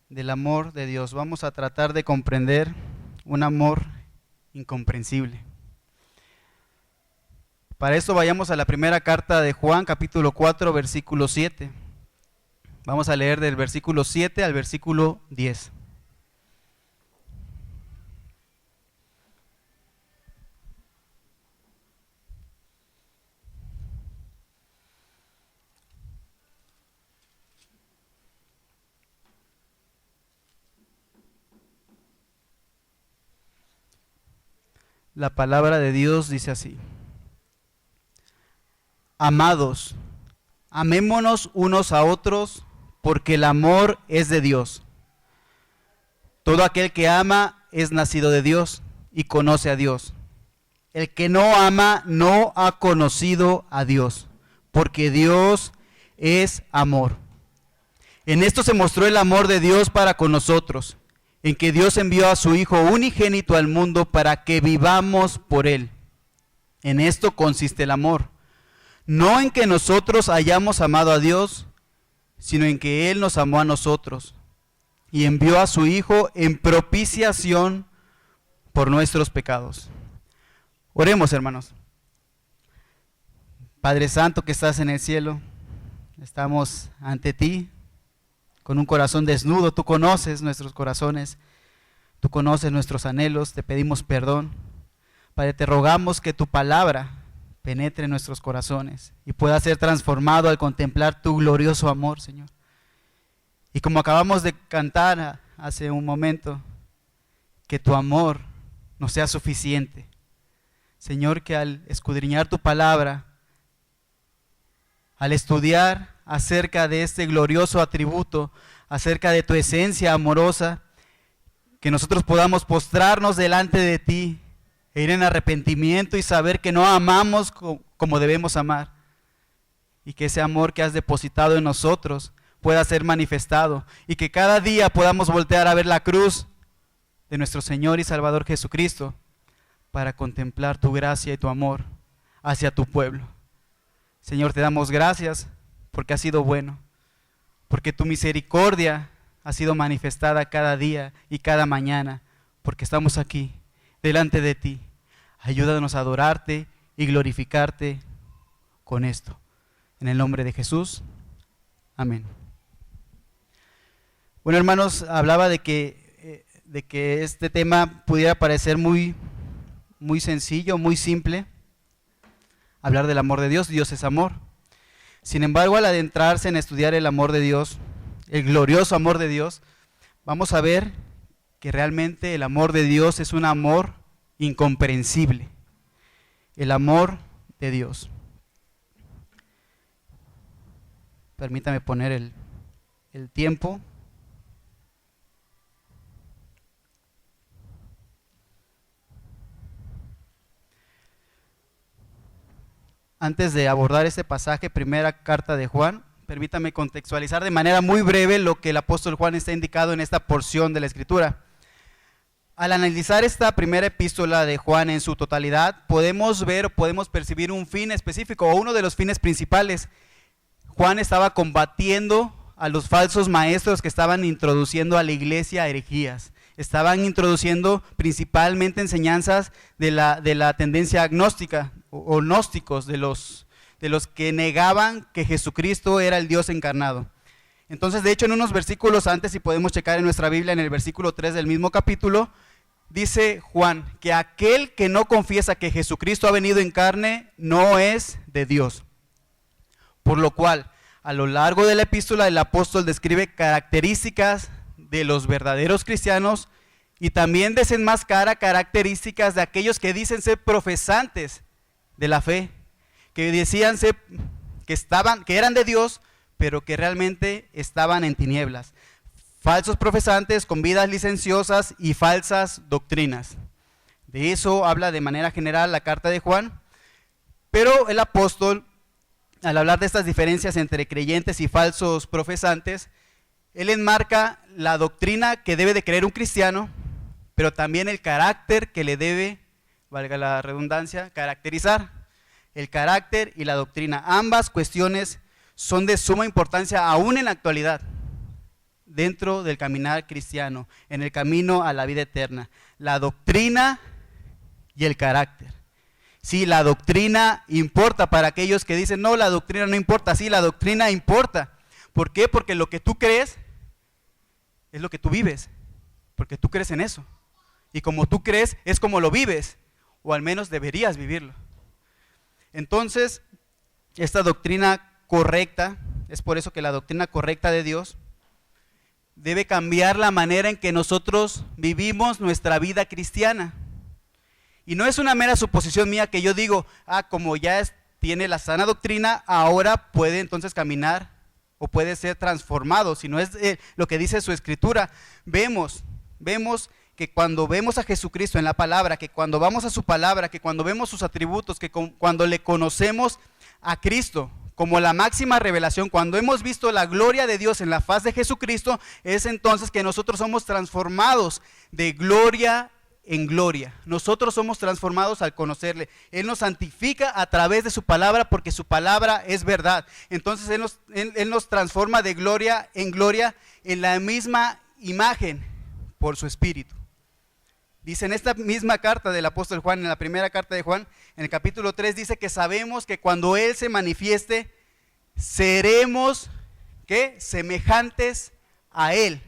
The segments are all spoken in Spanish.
del amor de Dios. Vamos a tratar de comprender un amor incomprensible. Para esto vayamos a la primera carta de Juan, capítulo 4, versículo 7. Vamos a leer del versículo 7 al versículo 10. La palabra de Dios dice así: Amados, amémonos unos a otros, porque el amor es de Dios. Todo aquel que ama es nacido de Dios y conoce a Dios. El que no ama no ha conocido a Dios, porque Dios es amor. En esto se mostró el amor de Dios para con nosotros, en que Dios envió a su Hijo unigénito al mundo para que vivamos por Él. En esto consiste el amor, no en que nosotros hayamos amado a Dios, sino en que Él nos amó a nosotros y envió a su Hijo en propiciación por nuestros pecados. Oremos, hermanos. Padre Santo que estás en el cielo, estamos ante ti con un corazón desnudo. Tú conoces nuestros corazones, tú conoces nuestros anhelos, te pedimos perdón. Padre, te rogamos que tu palabra penetre en nuestros corazones y pueda ser transformado al contemplar tu glorioso amor, Señor. Y como acabamos de cantar hace un momento, que tu amor nos sea suficiente. Señor, que al escudriñar tu palabra, al estudiar acerca de este glorioso atributo, acerca de tu esencia amorosa, que nosotros podamos postrarnos delante de ti e ir en arrepentimiento y saber que no amamos como debemos amar, y que ese amor que has depositado en nosotros pueda ser manifestado, y que cada día podamos voltear a ver la cruz de nuestro Señor y Salvador Jesucristo para contemplar tu gracia y tu amor hacia tu pueblo. Señor, te damos gracias porque has sido bueno, porque tu misericordia ha sido manifestada cada día y cada mañana, porque estamos aquí delante de ti. Ayúdanos a adorarte y glorificarte con esto. En el nombre de Jesús, amén. Bueno, hermanos, hablaba de que este tema pudiera parecer muy sencillo, muy simple. Hablar del amor de Dios. Dios es amor. Sin embargo, al adentrarse en estudiar el amor de Dios, el glorioso amor de Dios, vamos a ver que realmente el amor de Dios es un amor incomprensible. El amor de Dios. Permítame poner el tiempo. Antes de abordar este pasaje, primera carta de Juan, permítame contextualizar de manera muy breve lo que el apóstol Juan está indicado en esta porción de la Escritura. Al analizar esta primera epístola de Juan en su totalidad, podemos ver o podemos percibir un fin específico o uno de los fines principales. Juan estaba combatiendo a los falsos maestros que estaban introduciendo a la iglesia herejías. Estaban introduciendo principalmente enseñanzas de la tendencia agnóstica o gnósticos, de los que negaban que Jesucristo era el Dios encarnado. Entonces, de hecho, en unos versículos antes, si podemos checar en nuestra Biblia, en el versículo 3 del mismo capítulo, dice Juan que aquel que no confiesa que Jesucristo ha venido en carne no es de Dios. Por lo cual, a lo largo de la epístola, el apóstol describe características de los verdaderos cristianos y también desenmascara características de aquellos que dicen ser profesantes de la fe, que decían ser, que eran de Dios, pero que realmente estaban en tinieblas. Falsos profesantes con vidas licenciosas y falsas doctrinas. De eso habla de manera general la carta de Juan, pero el apóstol, al hablar de estas diferencias entre creyentes y falsos profesantes, él enmarca la doctrina que debe de creer un cristiano, pero también el carácter que le debe, valga la redundancia, caracterizar. El carácter y la doctrina, ambas cuestiones son de suma importancia aún en la actualidad. dentro del caminar cristiano, en el camino a la vida eterna: la doctrina y el carácter. Sí, la doctrina importa para aquellos que dicen, no, la doctrina no importa. Sí, la doctrina importa. ¿Por qué? Porque lo que tú crees es lo que tú vives, porque tú crees en eso. Y como tú crees, es como lo vives, o al menos deberías vivirlo. Entonces, esta doctrina correcta, es por eso que la doctrina correcta de Dios debe cambiar la manera en que nosotros vivimos nuestra vida cristiana. Y no es una mera suposición mía que yo digo, como ya tiene la sana doctrina, ahora puede entonces caminar o puede ser transformado, sino es lo que dice su escritura. Vemos que cuando vemos a Jesucristo en la palabra, que cuando vamos a su palabra, que cuando vemos sus atributos, que cuando le conocemos a Cristo como la máxima revelación, cuando hemos visto la gloria de Dios en la faz de Jesucristo, es entonces que nosotros somos transformados de gloria en gloria. Nosotros somos transformados al conocerle. Él nos santifica a través de su palabra, porque su palabra es verdad. Entonces Él nos transforma de gloria en la misma imagen por su Espíritu. Dice en esta misma carta del apóstol Juan, en la primera carta de Juan, en el capítulo 3, dice que sabemos que cuando Él se manifieste, seremos, ¿qué? Semejantes a Él.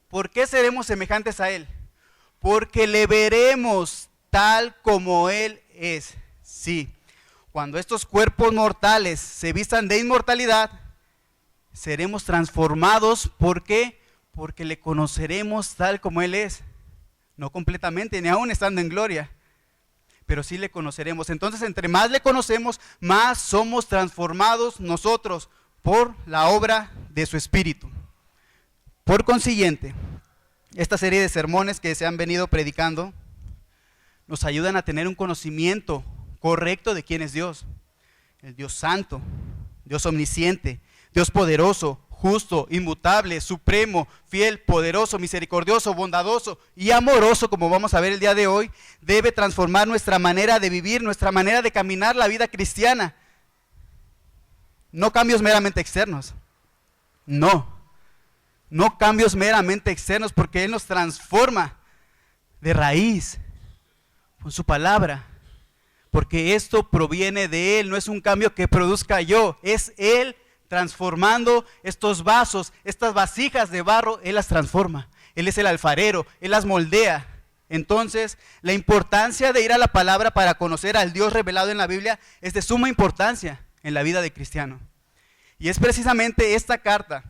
¿Por qué seremos semejantes a Él? Porque le veremos tal como Él es. Sí, cuando estos cuerpos mortales se vistan de inmortalidad, seremos transformados. ¿Por qué? Porque le conoceremos tal como Él es. No completamente, ni aún estando en gloria, pero sí le conoceremos. Entonces, entre más le conocemos, más somos transformados nosotros por la obra de su Espíritu. Por consiguiente, esta serie de sermones que se han venido predicando nos ayudan a tener un conocimiento correcto de quién es Dios. El Dios santo, Dios omnisciente, Dios poderoso, justo, inmutable, supremo, fiel, poderoso, misericordioso, bondadoso y amoroso, como vamos a ver el día de hoy. Debe transformar nuestra manera de vivir, nuestra manera de caminar la vida cristiana. No cambios meramente externos. No cambios meramente externos, porque Él nos transforma de raíz con su palabra. Porque esto proviene de Él, no es un cambio que produzca yo, es Él transformando estos vasos, estas vasijas de barro. Él las transforma. Él es el alfarero, Él las moldea. Entonces, la importancia de ir a la palabra para conocer al Dios revelado en la Biblia es de suma importancia en la vida de cristiano. Y es precisamente esta carta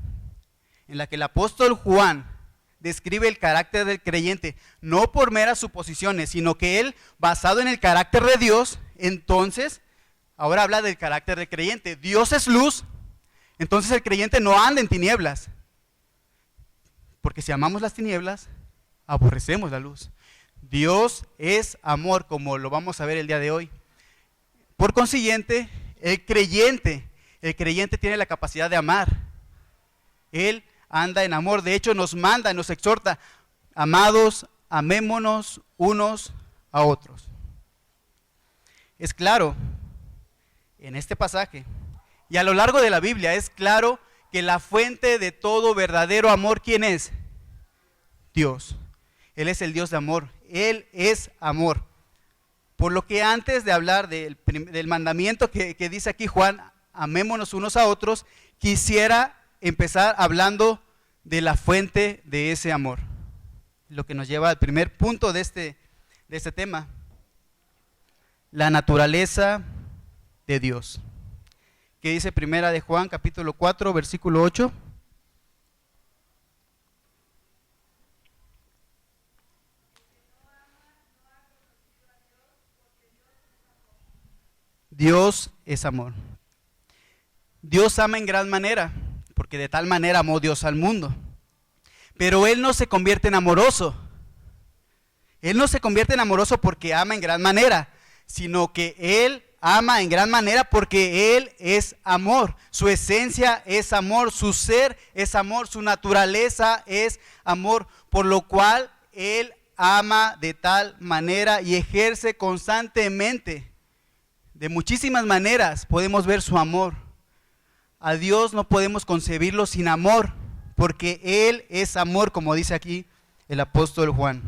en la que el apóstol Juan describe el carácter del creyente, no por meras suposiciones, sino que él, basado en el carácter de Dios, entonces, ahora habla del carácter del creyente. Dios es luz, entonces el creyente no anda en tinieblas, porque si amamos las tinieblas, aborrecemos la luz. Dios es amor, como lo vamos a ver el día de hoy. Por consiguiente, el creyente tiene la capacidad de amar. Él anda en amor. De hecho, nos manda, nos exhorta: amados, amémonos unos a otros. Es claro en este pasaje y a lo largo de la Biblia, es claro que la fuente de todo verdadero amor, ¿quién es? Dios. Él es el Dios de amor. Él es amor. Por lo que antes de hablar del mandamiento que dice aquí Juan, amémonos unos a otros, quisiera empezar hablando de la fuente de ese amor. Lo que nos lleva al primer punto de este tema: la naturaleza de Dios. ¿Qué dice primera de Juan, capítulo 4, versículo 8? Dios es amor. Dios ama en gran manera, porque de tal manera amó Dios al mundo. Pero Él no se convierte en amoroso. Él no se convierte en amoroso porque ama en gran manera, sino que Él ama en gran manera porque Él es amor. Su esencia es amor, su ser es amor, su naturaleza es amor, por lo cual Él ama de tal manera y ejerce constantemente. De muchísimas maneras podemos ver su amor. A Dios no podemos concebirlo sin amor, porque Él es amor, como dice aquí el apóstol Juan.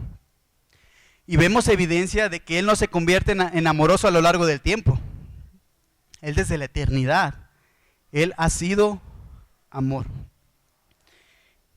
Y vemos evidencia de que Él no se convierte en amoroso a lo largo del tiempo. Él desde la eternidad, Él ha sido amor.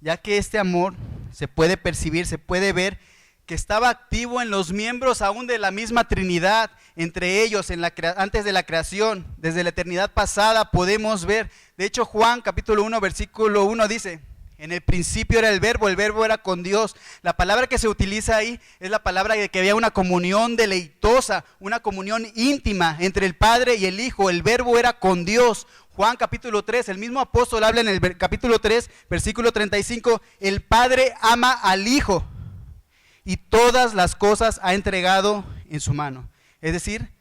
Ya que este amor se puede percibir, se puede ver que estaba activo en los miembros aún de la misma Trinidad, entre ellos antes de la creación, desde la eternidad pasada podemos ver. De hecho, Juan capítulo 1, versículo 1 dice: en el principio era el verbo era con Dios. La palabra que se utiliza ahí es la palabra de que había una comunión deleitosa, una comunión íntima entre el Padre y el Hijo. El verbo era con Dios. Juan capítulo 3, el mismo apóstol habla en el capítulo 3, versículo 35, el Padre ama al Hijo y todas las cosas ha entregado en su mano. Es decir,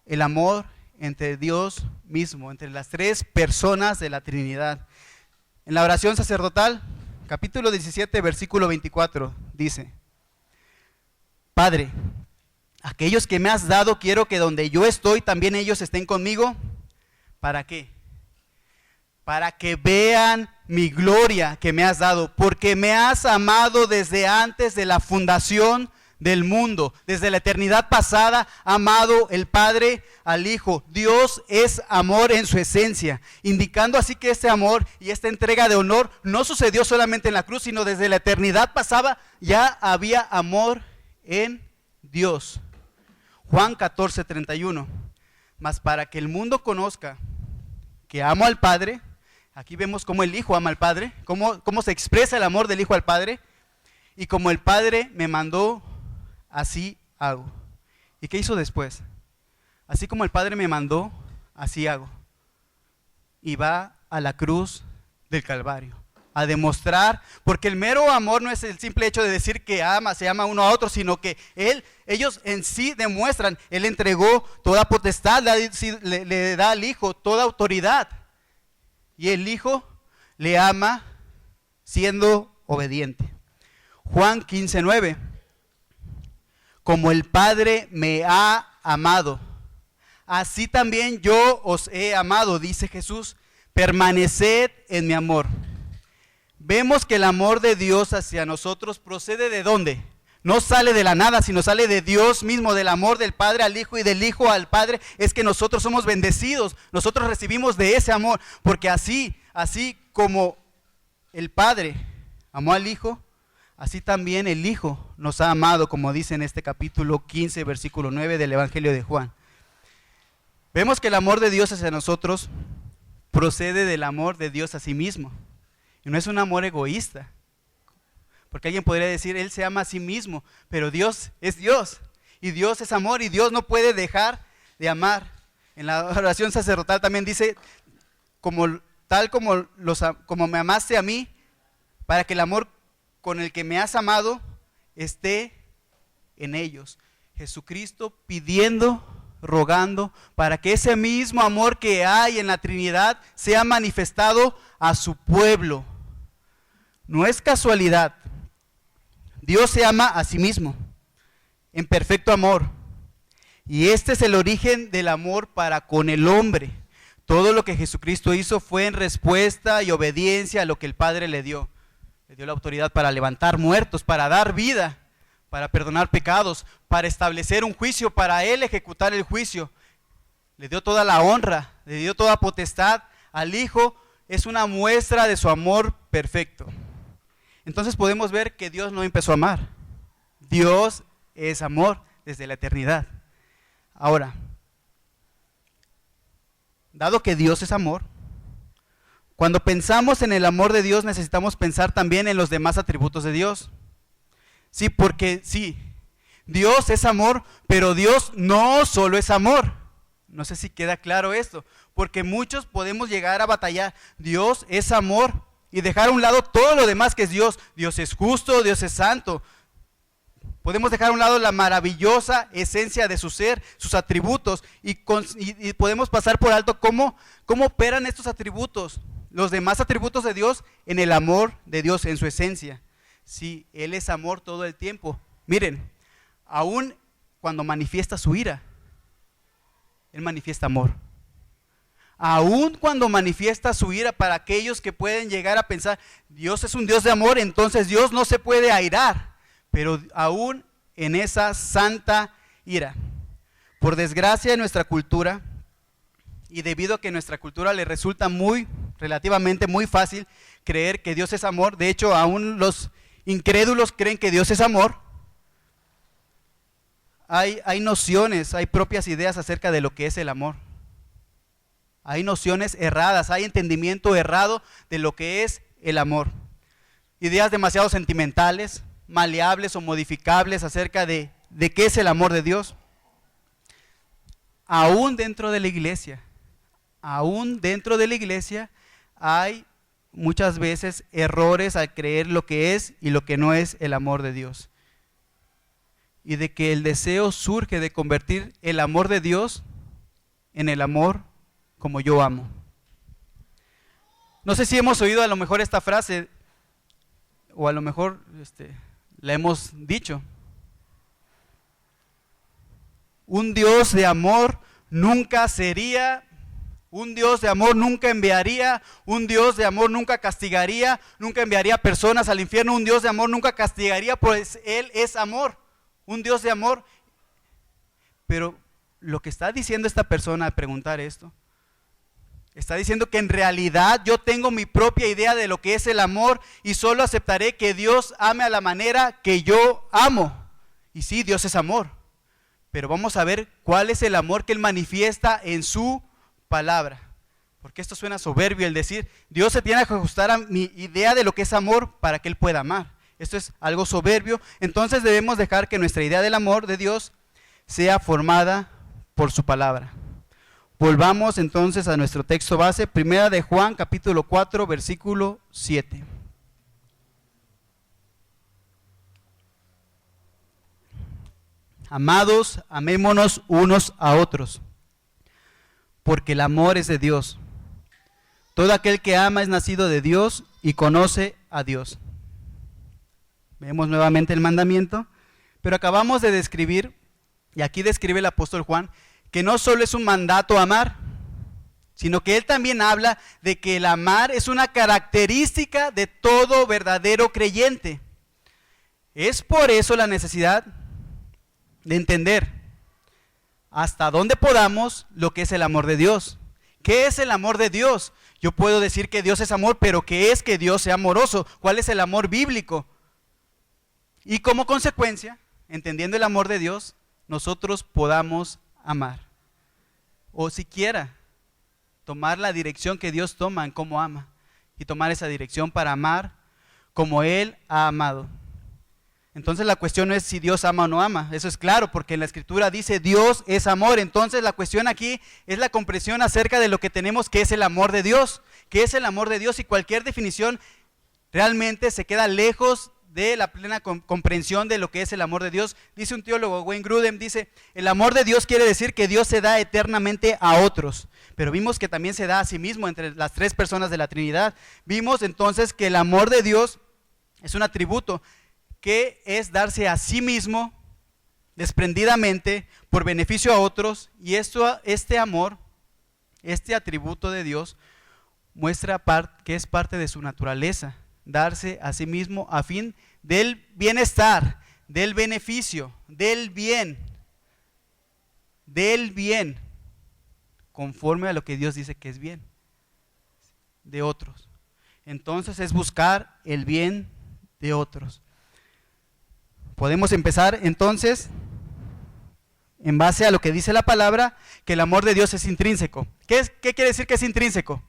el amor entre Dios mismo, entre las tres personas de la Trinidad. En la oración sacerdotal, capítulo 17, versículo 24, dice: Padre, aquellos que me has dado, quiero que donde yo estoy, también ellos estén conmigo. ¿Para qué? Para que vean mi gloria que me has dado, porque me has amado desde antes de la fundación del mundo. Desde la eternidad pasada ha amado el Padre al Hijo. Dios es amor en su esencia, indicando así que este amor y esta entrega de honor no sucedió solamente en la cruz, sino desde la eternidad pasada ya había amor en Dios. Juan 14, 31. Mas para que el mundo conozca que amo al Padre, aquí vemos cómo el Hijo ama al Padre, cómo se expresa el amor del Hijo al Padre, y como el Padre me mandó, así hago. ¿Y qué hizo después? Así como el Padre me mandó, así hago. Y va a la cruz del Calvario a demostrar, porque el mero amor no es el simple hecho de decir que se ama uno a otro, sino que ellos en sí demuestran. Él entregó toda potestad, le da al Hijo toda autoridad, y el Hijo le ama siendo obediente. Juan 15, 9. Como el Padre me ha amado, así también yo os he amado, dice Jesús, permaneced en mi amor. Vemos que el amor de Dios hacia nosotros procede ¿de dónde? No sale de la nada, sino sale de Dios mismo, del amor del Padre al Hijo y del Hijo al Padre. Es que nosotros somos bendecidos, nosotros recibimos de ese amor, porque así como el Padre amó al Hijo, así también el Hijo nos ha amado, como dice en este capítulo 15, versículo 9 del Evangelio de Juan. Vemos que el amor de Dios hacia nosotros procede del amor de Dios a sí mismo. Y no es un amor egoísta. Porque alguien podría decir, Él se ama a sí mismo, pero Dios es Dios. Y Dios es amor y Dios no puede dejar de amar. En la oración sacerdotal también dice, como me amaste a mí, para que el amor con el que me has amado esté en ellos. Jesucristo pidiendo, rogando, para que ese mismo amor que hay en la Trinidad sea manifestado a su pueblo. No es casualidad. Dios se ama a sí mismo en perfecto amor. Y este es el origen del amor para con el hombre. Todo lo que Jesucristo hizo fue en respuesta y obediencia a lo que el Padre le dio. Le dio la autoridad para levantar muertos, para dar vida, para perdonar pecados, para establecer un juicio, para Él ejecutar el juicio. Le dio toda la honra, le dio toda potestad al Hijo. Es una muestra de su amor perfecto. Entonces podemos ver que Dios no empezó a amar. Dios es amor desde la eternidad. Ahora, dado que Dios es amor, cuando pensamos en el amor de Dios necesitamos pensar también en los demás atributos de Dios. Sí, porque sí, Dios es amor, pero Dios no solo es amor. No sé si queda claro esto, porque muchos podemos llegar a batallar. Dios es amor y dejar a un lado todo lo demás que es Dios. Dios es justo, Dios es santo. Podemos dejar a un lado la maravillosa esencia de su ser, sus atributos, y podemos pasar por alto cómo operan estos atributos, los demás atributos de Dios en el amor de Dios, en su esencia. Sí, Él es amor todo el tiempo. Miren, aún cuando manifiesta su ira, Él manifiesta amor. aun cuando manifiesta su ira para aquellos que pueden llegar a pensar, Dios es un Dios de amor, entonces Dios no se puede airar, pero aún en esa santa ira. Por desgracia en nuestra cultura, y debido a que nuestra cultura le resulta relativamente muy fácil creer que Dios es amor, de hecho aún los incrédulos creen que Dios es amor, hay nociones, hay propias ideas acerca de lo que es el amor. Hay nociones erradas, hay entendimiento errado de lo que es el amor. Ideas demasiado sentimentales, maleables o modificables acerca de qué es el amor de Dios. Aún dentro de la iglesia hay muchas veces errores al creer lo que es y lo que no es el amor de Dios. Y de que el deseo surge de convertir el amor de Dios en el amor como yo amo. No sé si hemos oído a lo mejor esta frase, o a lo mejor la hemos dicho. Un Dios de amor nunca sería, un Dios de amor nunca enviaría, un Dios de amor nunca castigaría, nunca enviaría personas al infierno, un Dios de amor nunca castigaría, pues Él es amor, un Dios de amor. Pero lo que está diciendo esta persona al preguntar esto, está diciendo que en realidad yo tengo mi propia idea de lo que es el amor y solo aceptaré que Dios ame a la manera que yo amo. Y sí, Dios es amor, pero vamos a ver cuál es el amor que Él manifiesta en su palabra. Porque esto suena soberbio el decir, Dios se tiene que ajustar a mi idea de lo que es amor para que Él pueda amar. Esto es algo soberbio. Entonces debemos dejar que nuestra idea del amor de Dios sea formada por su palabra. Volvamos entonces a nuestro texto base, Primera de Juan, capítulo 4, versículo 7. Amados, amémonos unos a otros, porque el amor es de Dios. Todo aquel que ama es nacido de Dios y conoce a Dios. Vemos nuevamente el mandamiento, pero acabamos de describir, y aquí describe el apóstol Juan, que no solo es un mandato amar, sino que él también habla de que el amar es una característica de todo verdadero creyente. Es por eso la necesidad de entender hasta dónde podamos lo que es el amor de Dios. ¿Qué es el amor de Dios? Yo puedo decir que Dios es amor, pero ¿qué es que Dios sea amoroso? ¿Cuál es el amor bíblico? Y como consecuencia, entendiendo el amor de Dios, nosotros podamos amar, o siquiera tomar la dirección que Dios toma en cómo ama, y tomar esa dirección para amar como Él ha amado. Entonces la cuestión no es si Dios ama o no ama, eso es claro, porque en la Escritura dice Dios es amor. Entonces la cuestión aquí es la comprensión acerca de lo que tenemos, que es el amor de Dios, que es el amor de Dios, y cualquier definición realmente se queda lejos de la plena comprensión de lo que es el amor de Dios. Dice un teólogo, Wayne Grudem, dice, el amor de Dios quiere decir que Dios se da eternamente a otros, pero vimos que también se da a sí mismo entre las tres personas de la Trinidad. Vimos entonces que el amor de Dios es un atributo que es darse a sí mismo desprendidamente por beneficio a otros, y este amor, este atributo de Dios muestra que es parte de su naturaleza, darse a sí mismo a fin del bienestar, del beneficio, del bien, conforme a lo que Dios dice que es bien, de otros. Entonces es buscar el bien de otros. Podemos empezar entonces, en base a lo que dice la palabra, que el amor de Dios es intrínseco. ¿Qué quiere decir que es intrínseco?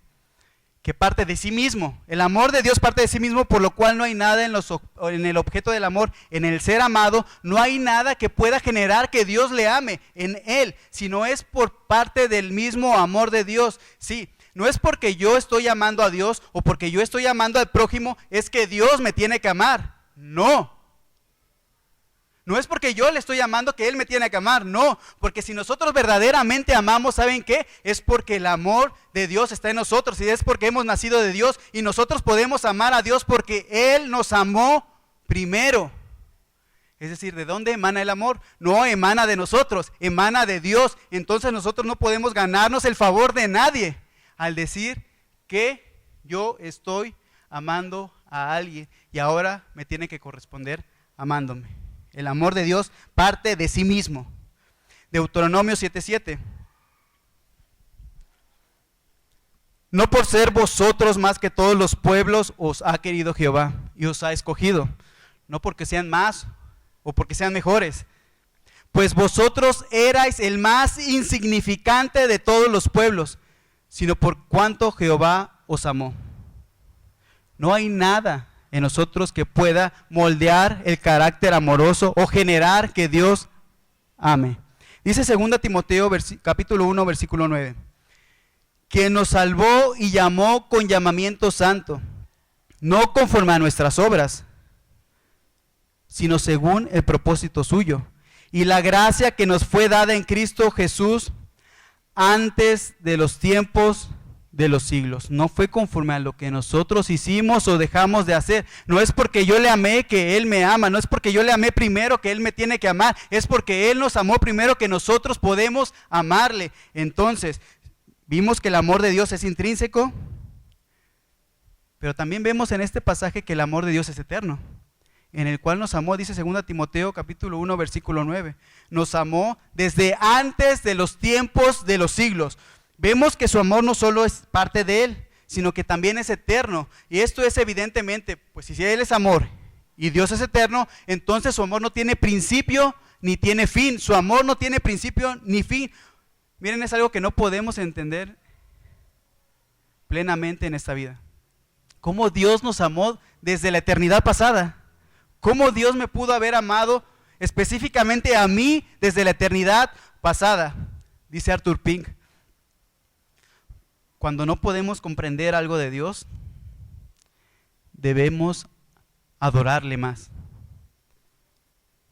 Que parte de sí mismo. El amor de Dios parte de sí mismo, por lo cual no hay nada en el objeto del amor, en el ser amado, no hay nada que pueda generar que Dios le ame en él, sino es por parte del mismo amor de Dios. Sí, no es porque yo estoy amando a Dios o porque yo estoy amando al prójimo, es que Dios me tiene que amar. No. No es porque yo le estoy amando que Él me tiene que amar, no, porque si nosotros verdaderamente amamos, ¿saben qué? Es porque el amor de Dios está en nosotros, y es porque hemos nacido de Dios, y nosotros podemos amar a Dios porque Él nos amó primero. Es decir, ¿de dónde emana el amor? No emana de nosotros, emana de Dios. Entonces nosotros no podemos ganarnos el favor de nadie. al decir que yo estoy amando a alguien y ahora me tiene que corresponder amándome. El amor de Dios parte de sí mismo. Deuteronomio 7:7. No por ser vosotros más que todos los pueblos os ha querido Jehová y os ha escogido, no porque sean más o porque sean mejores, pues vosotros erais el más insignificante de todos los pueblos, sino por cuanto Jehová os amó. No hay nada en nosotros que pueda moldear el carácter amoroso o generar que Dios ame. Dice 2 Timoteo capítulo 1 versículo 9. Quien nos salvó y llamó con llamamiento santo, no conforme a nuestras obras, sino según el propósito suyo, y la gracia que nos fue dada en Cristo Jesús antes de los tiempos de los siglos. No fue conforme a lo que nosotros hicimos o dejamos de hacer. No es porque yo le amé que Él me ama, no es porque yo le amé primero que Él me tiene que amar, es porque Él nos amó primero que nosotros podemos amarle. Entonces, vimos que el amor de Dios es intrínseco, pero también vemos en este pasaje que el amor de Dios es eterno, en el cual nos amó, dice 2 Timoteo capítulo 1 versículo 9, nos amó desde antes de los tiempos de los siglos. Vemos que su amor no solo es parte de Él, sino que también es eterno, y esto es evidentemente, pues si Él es amor y Dios es eterno, entonces su amor no tiene principio ni tiene fin, su amor no tiene principio ni fin. Miren, es algo que no podemos entender plenamente en esta vida. Cómo Dios nos amó desde la eternidad pasada. Cómo Dios me pudo haber amado específicamente a mí desde la eternidad pasada. Dice Arthur Pink, cuando no podemos comprender algo de Dios, debemos adorarle más.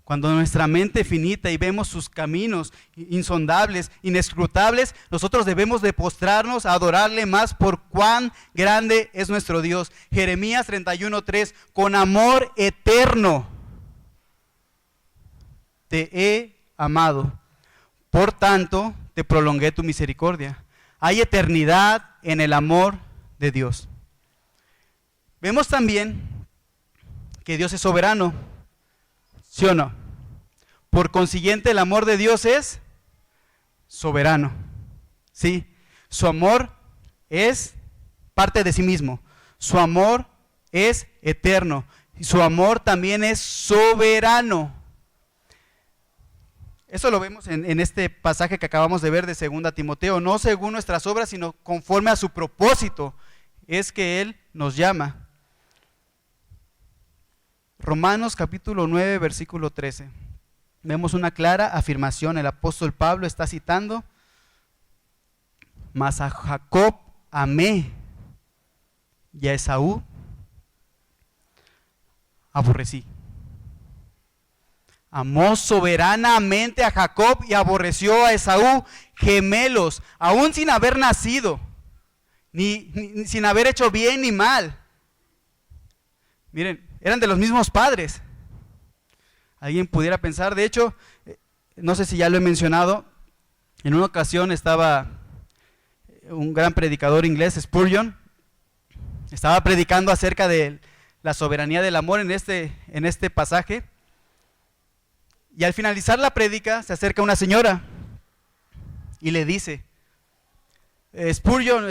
Cuando nuestra mente finita y vemos sus caminos insondables, inescrutables, nosotros debemos de postrarnos a adorarle más por cuán grande es nuestro Dios. Jeremías 31:3, con amor eterno te he amado, por tanto te prolongué tu misericordia. Hay eternidad en el amor de Dios. Vemos también que Dios es soberano, ¿sí o no? Por consiguiente, el amor de Dios es soberano, ¿sí? Su amor es parte de sí mismo. Su amor es eterno. Y su amor también es soberano. Eso lo vemos en este pasaje que acabamos de ver de 2 Timoteo. No según nuestras obras, sino conforme a su propósito. Es que Él nos llama. Romanos capítulo 9, versículo 13. Vemos una clara afirmación. El apóstol Pablo está citando: mas a Jacob amé y a Esaú aborrecí. Amó soberanamente a Jacob y aborreció a Esaú, gemelos, aún sin haber nacido, ni sin haber hecho bien ni mal. Miren, eran de los mismos padres. Alguien pudiera pensar, de hecho, no sé si ya lo he mencionado, en una ocasión estaba un gran predicador inglés, Spurgeon, estaba predicando acerca de la soberanía del amor en este pasaje, y al finalizar la prédica se acerca una señora y le dice: Spurgeon,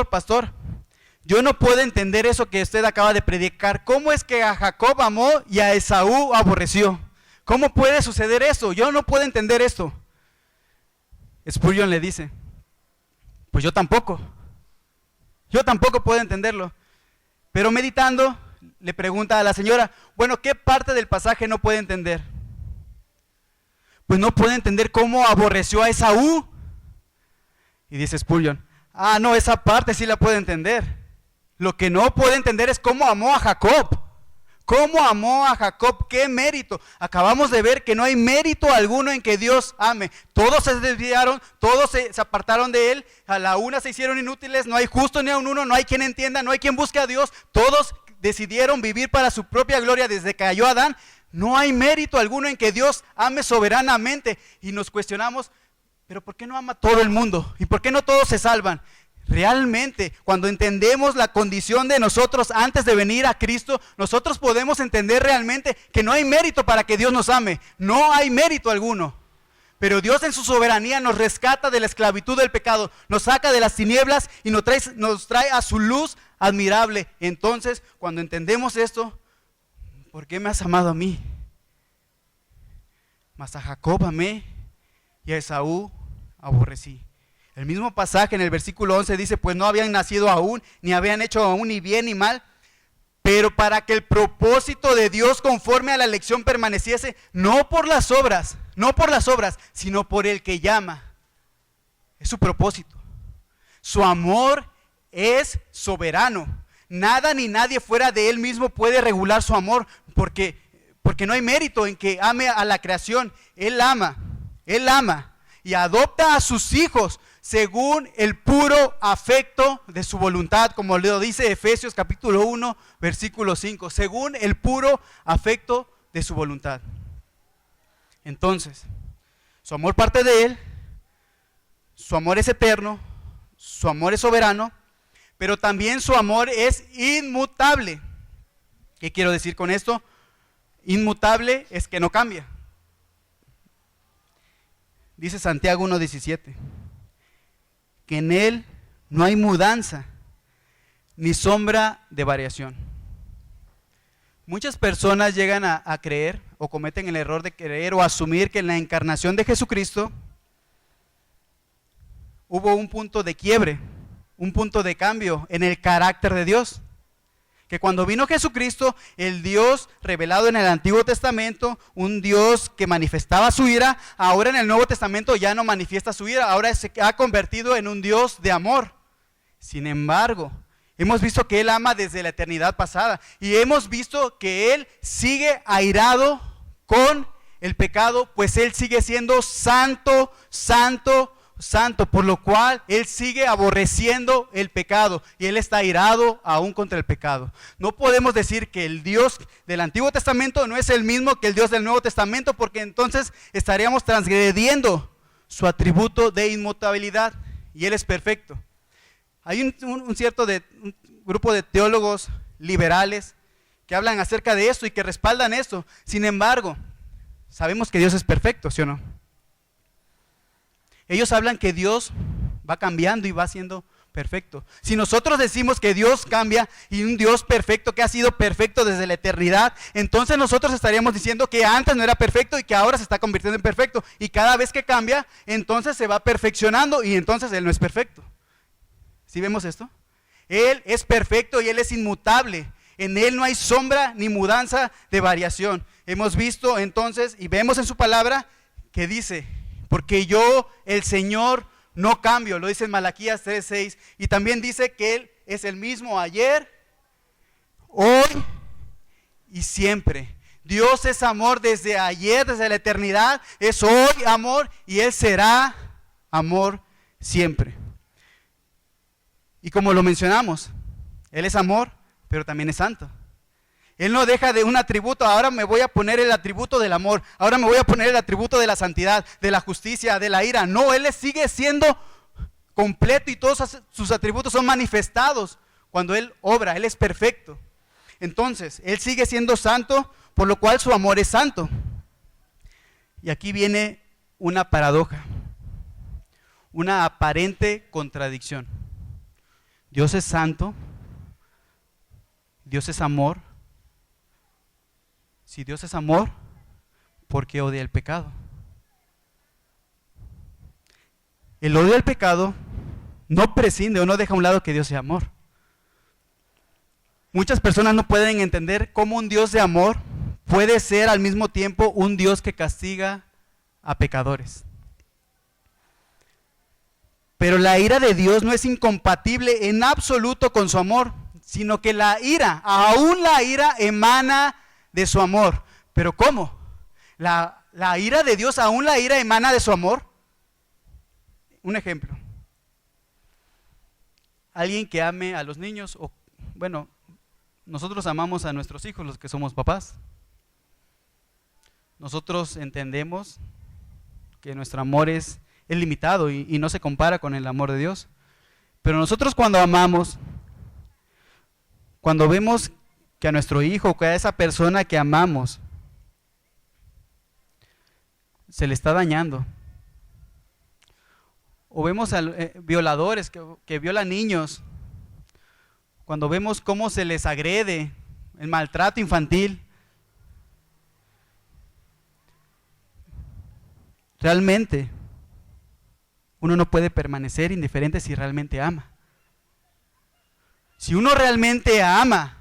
pastor, yo no puedo entender eso que usted acaba de predicar. ¿Cómo es que a Jacob amó y a Esaú aborreció? ¿Cómo puede suceder eso? Yo no puedo entender esto. Spurgeon le dice: pues yo tampoco puedo entenderlo. Pero meditando, le pregunta a la señora: bueno, ¿qué parte del pasaje no puede entender? Pues no puede entender cómo aborreció a Esaú. Y dice Spurgeon: no, esa parte sí la puede entender. Lo que no puede entender es cómo amó a Jacob. ¿Cómo amó a Jacob? ¿Qué mérito? Acabamos de ver que no hay mérito alguno en que Dios ame. Todos se desviaron, todos se apartaron de Él, a la una se hicieron inútiles, no hay justo ni a un uno, no hay quien entienda, no hay quien busque a Dios. Todos decidieron vivir para su propia gloria desde que cayó Adán. No hay mérito alguno en que Dios ame soberanamente. Y nos cuestionamos: ¿pero por qué no ama todo el mundo? ¿Y por qué no todos se salvan? Realmente, cuando entendemos la condición de nosotros antes de venir a Cristo, nosotros podemos entender realmente que no hay mérito para que Dios nos ame. No hay mérito alguno. Pero Dios en su soberanía nos rescata de la esclavitud del pecado, nos saca de las tinieblas y nos trae a su luz admirable. Entonces, cuando entendemos esto, ¿por qué me has amado a mí? Mas a Jacob amé y a Esaú aborrecí. El mismo pasaje en el versículo 11 dice, pues no habían nacido aún, ni habían hecho aún ni bien ni mal, pero para que el propósito de Dios conforme a la elección permaneciese, no por las obras, sino por el que llama. Es su propósito. Su amor es soberano. Nada ni nadie fuera de él mismo puede regular su amor, porque no hay mérito en que ame a la creación. Él ama y adopta a sus hijos según el puro afecto de su voluntad, como lo dice Efesios capítulo 1, versículo 5, según el puro afecto de su voluntad. Entonces, su amor parte de él, su amor es eterno, su amor es soberano, pero también su amor es inmutable. ¿Qué quiero decir con esto? Inmutable es que no cambia. Dice Santiago 1:17, que en él no hay mudanza ni sombra de variación. Muchas personas llegan a creer o cometen el error de creer o asumir que en la encarnación de Jesucristo hubo un punto de quiebre, un punto de cambio en el carácter de Dios. Que cuando vino Jesucristo, el Dios revelado en el Antiguo Testamento, un Dios que manifestaba su ira, ahora en el Nuevo Testamento ya no manifiesta su ira, ahora se ha convertido en un Dios de amor. Sin embargo, hemos visto que Él ama desde la eternidad pasada y hemos visto que Él sigue airado con el pecado, pues Él sigue siendo santo, santo, santo, por lo cual Él sigue aborreciendo el pecado y Él está airado aún contra el pecado. No podemos decir que el Dios del Antiguo Testamento no es el mismo que el Dios del Nuevo Testamento, porque entonces estaríamos transgrediendo su atributo de inmutabilidad y Él es perfecto. Hay un grupo de teólogos liberales que hablan acerca de esto y que respaldan esto. Sin embargo, sabemos que Dios es perfecto, ¿sí o no? Ellos hablan que Dios va cambiando y va siendo perfecto. Si nosotros decimos que Dios cambia y un Dios perfecto que ha sido perfecto desde la eternidad, entonces nosotros estaríamos diciendo que antes no era perfecto y que ahora se está convirtiendo en perfecto. Y cada vez que cambia, entonces se va perfeccionando y entonces Él no es perfecto. ¿Sí vemos esto? Él es perfecto y Él es inmutable. En Él no hay sombra ni mudanza de variación. Hemos visto entonces y vemos en su palabra que dice, porque yo, el Señor, no cambio, lo dice en Malaquías 3:6, y también dice que Él es el mismo ayer, hoy y siempre. Dios es amor desde ayer, desde la eternidad, es hoy amor y Él será amor siempre. Y como lo mencionamos, Él es amor, pero también es santo. Él no deja de un atributo, ahora me voy a poner el atributo del amor, ahora me voy a poner el atributo de la santidad, de la justicia, de la ira. No, Él sigue siendo completo y todos sus atributos son manifestados cuando Él obra, Él es perfecto. Entonces, Él sigue siendo santo, por lo cual su amor es santo. Y aquí viene una paradoja, una aparente contradicción. Dios es santo, Dios es amor. Si Dios es amor, ¿por qué odia el pecado? El odio al pecado no prescinde o no deja a un lado que Dios sea amor. Muchas personas no pueden entender cómo un Dios de amor puede ser al mismo tiempo un Dios que castiga a pecadores. Pero la ira de Dios no es incompatible en absoluto con su amor, sino que la ira, aún la ira emana de su amor. ¿Pero cómo? La ira de Dios, aún la ira emana de su amor. Un ejemplo. Alguien que ame a los niños, o bueno, nosotros amamos a nuestros hijos, los que somos papás. Nosotros entendemos que nuestro amor es limitado y no se compara con el amor de Dios. Pero nosotros cuando amamos, cuando vemos que a nuestro hijo, que a esa persona que amamos, se le está dañando, o vemos a violadores que violan niños, cuando vemos cómo se les agrede, el maltrato infantil, realmente uno no puede permanecer indiferente si realmente ama. Si uno realmente ama,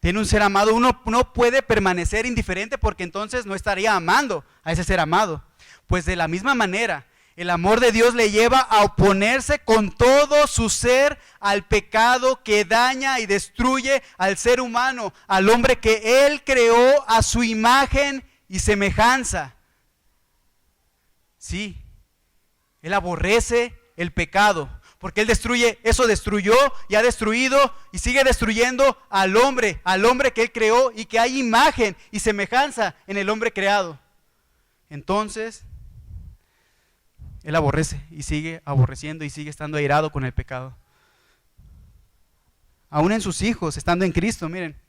tiene un ser amado, uno no puede permanecer indiferente porque entonces no estaría amando a ese ser amado. Pues de la misma manera, el amor de Dios le lleva a oponerse con todo su ser al pecado que daña y destruye al ser humano, al hombre que Él creó a su imagen y semejanza. Sí, Él aborrece el pecado, porque Él destruye, eso destruyó y ha destruido y sigue destruyendo al hombre que Él creó y que hay imagen y semejanza en el hombre creado. Entonces, Él aborrece y sigue aborreciendo y sigue estando airado con el pecado. Aún en sus hijos, estando en Cristo, miren.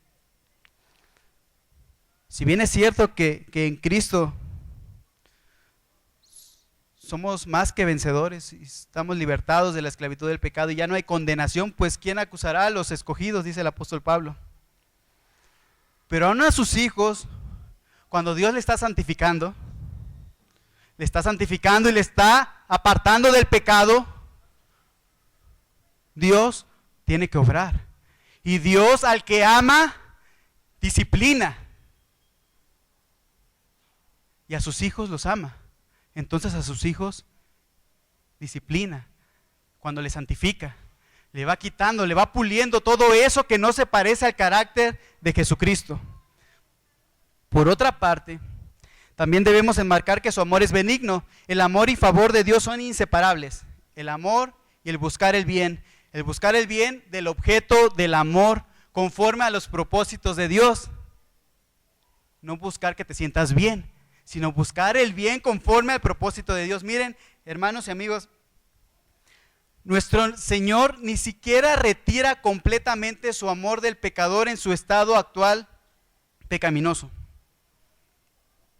Si bien es cierto que en Cristo somos más que vencedores y estamos libertados de la esclavitud del pecado y ya no hay condenación, pues ¿quién acusará a los escogidos?, dice el apóstol Pablo. Pero aún a sus hijos, cuando Dios le está santificando y le está apartando del pecado, Dios tiene que obrar. Y Dios al que ama, disciplina. Y a sus hijos los ama. Entonces a sus hijos disciplina. Cuando les santifica, le va quitando, le va puliendo todo eso que no se parece al carácter de Jesucristo. Por otra parte, también debemos enmarcar que su amor es benigno. El amor y favor de Dios son inseparables. El amor y el buscar el bien. El buscar el bien del objeto del amor conforme a los propósitos de Dios. No buscar que te sientas bien, sino buscar el bien conforme al propósito de Dios. Miren, hermanos y amigos, nuestro Señor ni siquiera retira completamente su amor del pecador en su estado actual pecaminoso.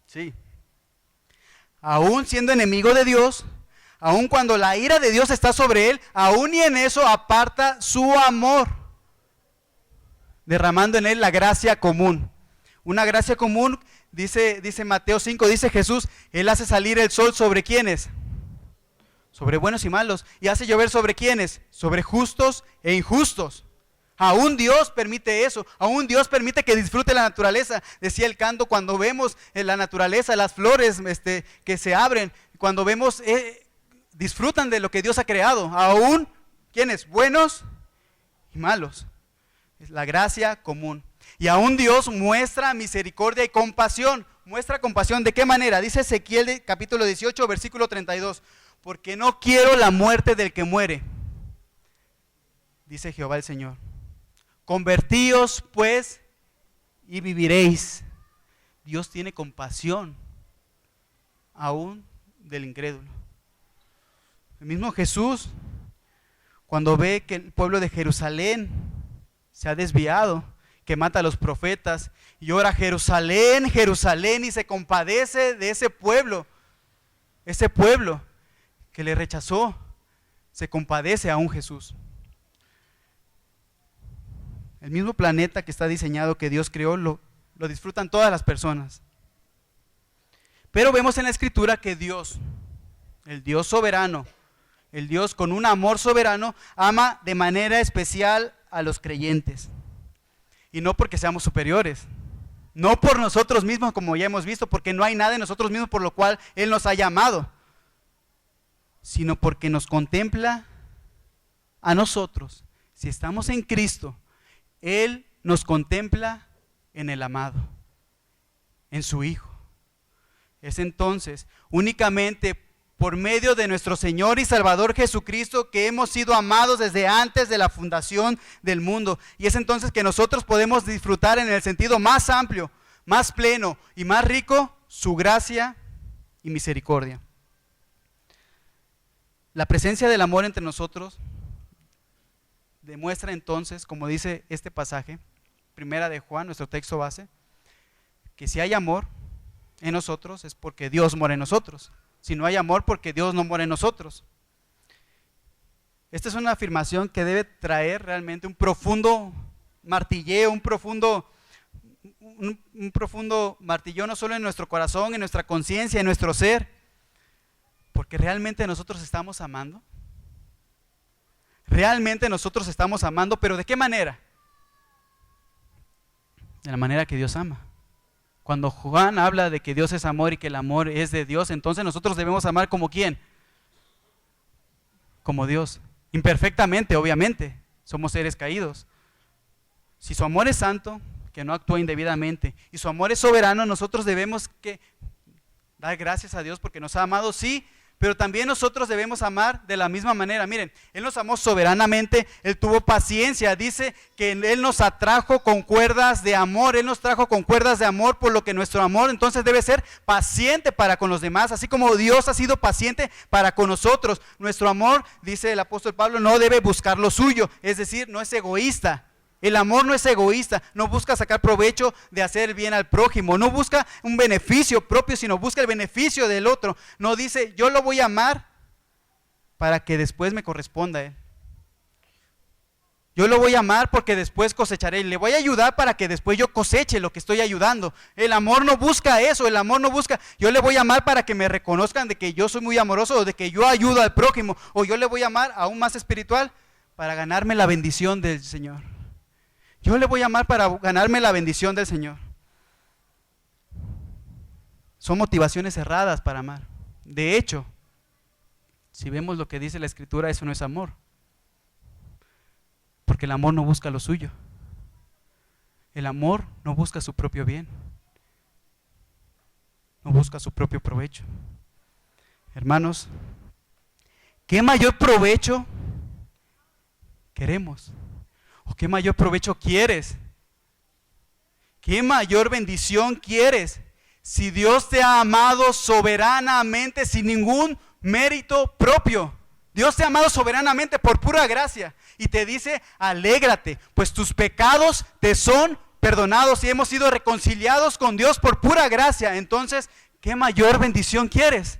Sí. Aún siendo enemigo de Dios, aún cuando la ira de Dios está sobre él, aún y en eso aparta su amor, derramando en él la gracia común. Una gracia común, dice Mateo 5, dice Jesús, Él hace salir el sol ¿sobre quiénes? Sobre buenos y malos. ¿Y hace llover sobre quiénes? Sobre justos e injustos. Aún Dios permite eso, aún Dios permite que disfrute la naturaleza. Decía el canto, cuando vemos en la naturaleza, las flores que se abren, cuando vemos, disfrutan de lo que Dios ha creado. Aún, ¿quiénes? Buenos y malos. Es la gracia común. Y aún Dios muestra misericordia y compasión. Muestra compasión, ¿de qué manera? Dice Ezequiel capítulo 18, versículo 32. Porque no quiero la muerte del que muere, dice Jehová el Señor. Convertíos pues y viviréis. Dios tiene compasión aún del incrédulo. El mismo Jesús, cuando ve que el pueblo de Jerusalén se ha desviado, que mata a los profetas, y ora Jerusalén, Jerusalén, y se compadece de ese pueblo que le rechazó, se compadece a un Jesús. El mismo planeta que está diseñado, que Dios creó, lo disfrutan todas las personas. Pero vemos en la Escritura que Dios, el Dios soberano, el Dios con un amor soberano, ama de manera especial a los creyentes. Y no porque seamos superiores, no por nosotros mismos, como ya hemos visto, porque no hay nada en nosotros mismos por lo cual Él nos ha llamado, sino porque nos contempla a nosotros. Si estamos en Cristo, Él nos contempla en el amado, en su Hijo. Es entonces únicamente por medio de nuestro Señor y Salvador Jesucristo que hemos sido amados desde antes de la fundación del mundo. Y es entonces que nosotros podemos disfrutar en el sentido más amplio, más pleno y más rico su gracia y misericordia. La presencia del amor entre nosotros demuestra entonces, como dice este pasaje, primera de Juan, nuestro texto base, que si hay amor en nosotros es porque Dios mora en nosotros. Si no hay amor, porque Dios no mora en nosotros. Esta es una afirmación que debe traer realmente un profundo martilleo, un profundo martilleo no solo en nuestro corazón, en nuestra conciencia, en nuestro ser, porque realmente nosotros estamos amando. Realmente nosotros estamos amando, pero ¿de qué manera? De la manera que Dios ama. Cuando Juan habla de que Dios es amor y que el amor es de Dios, entonces nosotros debemos amar como ¿quién? Como Dios. Imperfectamente, obviamente. Somos seres caídos. Si su amor es santo, que no actúa indebidamente, y su amor es soberano, nosotros debemos que dar gracias a Dios porque nos ha amado, sí, pero también nosotros debemos amar de la misma manera. Miren, Él nos amó soberanamente, Él tuvo paciencia, dice que Él nos atrajo con cuerdas de amor, Él nos trajo con cuerdas de amor, por lo que nuestro amor entonces debe ser paciente para con los demás, así como Dios ha sido paciente para con nosotros. Nuestro amor, dice el apóstol Pablo, no debe buscar lo suyo, es decir, no es egoísta. El amor no es egoísta, no busca sacar provecho de hacer bien al prójimo, no busca un beneficio propio, sino busca el beneficio del otro. No dice, yo lo voy a amar para que después me corresponda a él. Yo lo voy a amar porque después cosecharé, le voy a ayudar para que después yo coseche lo que estoy ayudando. El amor no busca eso, el amor no busca, yo le voy a amar para que me reconozcan de que yo soy muy amoroso o de que yo ayudo al prójimo, o yo le voy a amar aún más espiritual para ganarme la bendición del Señor. Yo le voy a amar para ganarme la bendición del Señor. Son motivaciones erradas para amar. De hecho, si vemos lo que dice la Escritura, eso no es amor. Porque el amor no busca lo suyo. El amor no busca su propio bien. No busca su propio provecho. Hermanos, ¿qué mayor provecho queremos? ¿O qué mayor provecho quieres? ¿Qué mayor bendición quieres? Si Dios te ha amado soberanamente sin ningún mérito propio. Dios te ha amado soberanamente por pura gracia. Y te dice, alégrate, pues tus pecados te son perdonados y hemos sido reconciliados con Dios por pura gracia. Entonces, ¿qué mayor bendición quieres?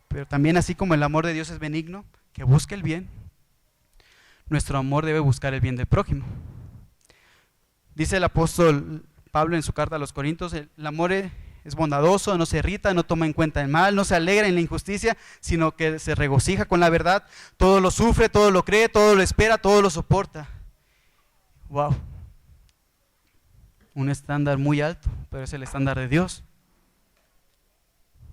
Pero también así como el amor de Dios es benigno, que busca el bien, nuestro amor debe buscar el bien del prójimo. Dice el apóstol Pablo en su carta a los Corintios, el amor es bondadoso, no se irrita, no toma en cuenta el mal, no se alegra en la injusticia, sino que se regocija con la verdad, todo lo sufre, todo lo cree, todo lo espera, todo lo soporta. Wow. Un estándar muy alto, pero es el estándar de Dios.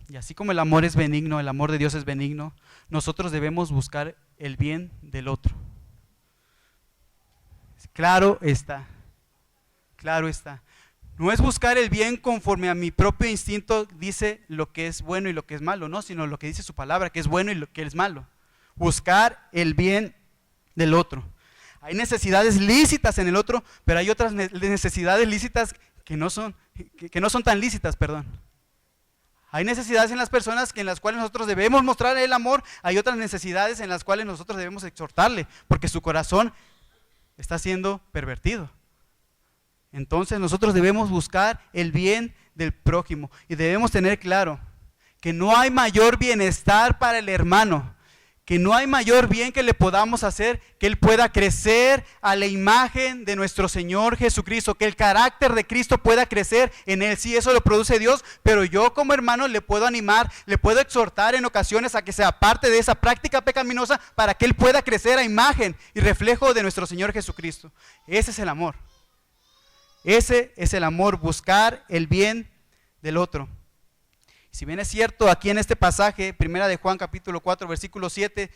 Y así como el amor es benigno, el amor de Dios es benigno, nosotros debemos buscar el bien del otro. Claro está, claro está. No es buscar el bien conforme a mi propio instinto dice lo que es bueno y lo que es malo, no, sino lo que dice su palabra, que es bueno y lo que es malo. Buscar el bien del otro. Hay necesidades lícitas en el otro, pero hay otras necesidades lícitas que no son tan lícitas, perdón. Hay necesidades en las personas en las cuales nosotros debemos mostrar el amor, hay otras necesidades en las cuales nosotros debemos exhortarle, porque su corazón está siendo pervertido. Entonces nosotros debemos buscar el bien del prójimo y debemos tener claro que no hay mayor bienestar para el hermano, que no hay mayor bien que le podamos hacer, que él pueda crecer a la imagen de nuestro Señor Jesucristo, que el carácter de Cristo pueda crecer en él. Sí, eso lo produce Dios, pero yo como hermano le puedo animar, le puedo exhortar en ocasiones a que se aparte de esa práctica pecaminosa para que él pueda crecer a imagen y reflejo de nuestro Señor Jesucristo. Ese es el amor. Ese es el amor, buscar el bien del otro. Si bien es cierto, aquí en este pasaje, primera de Juan capítulo 4, versículo 7,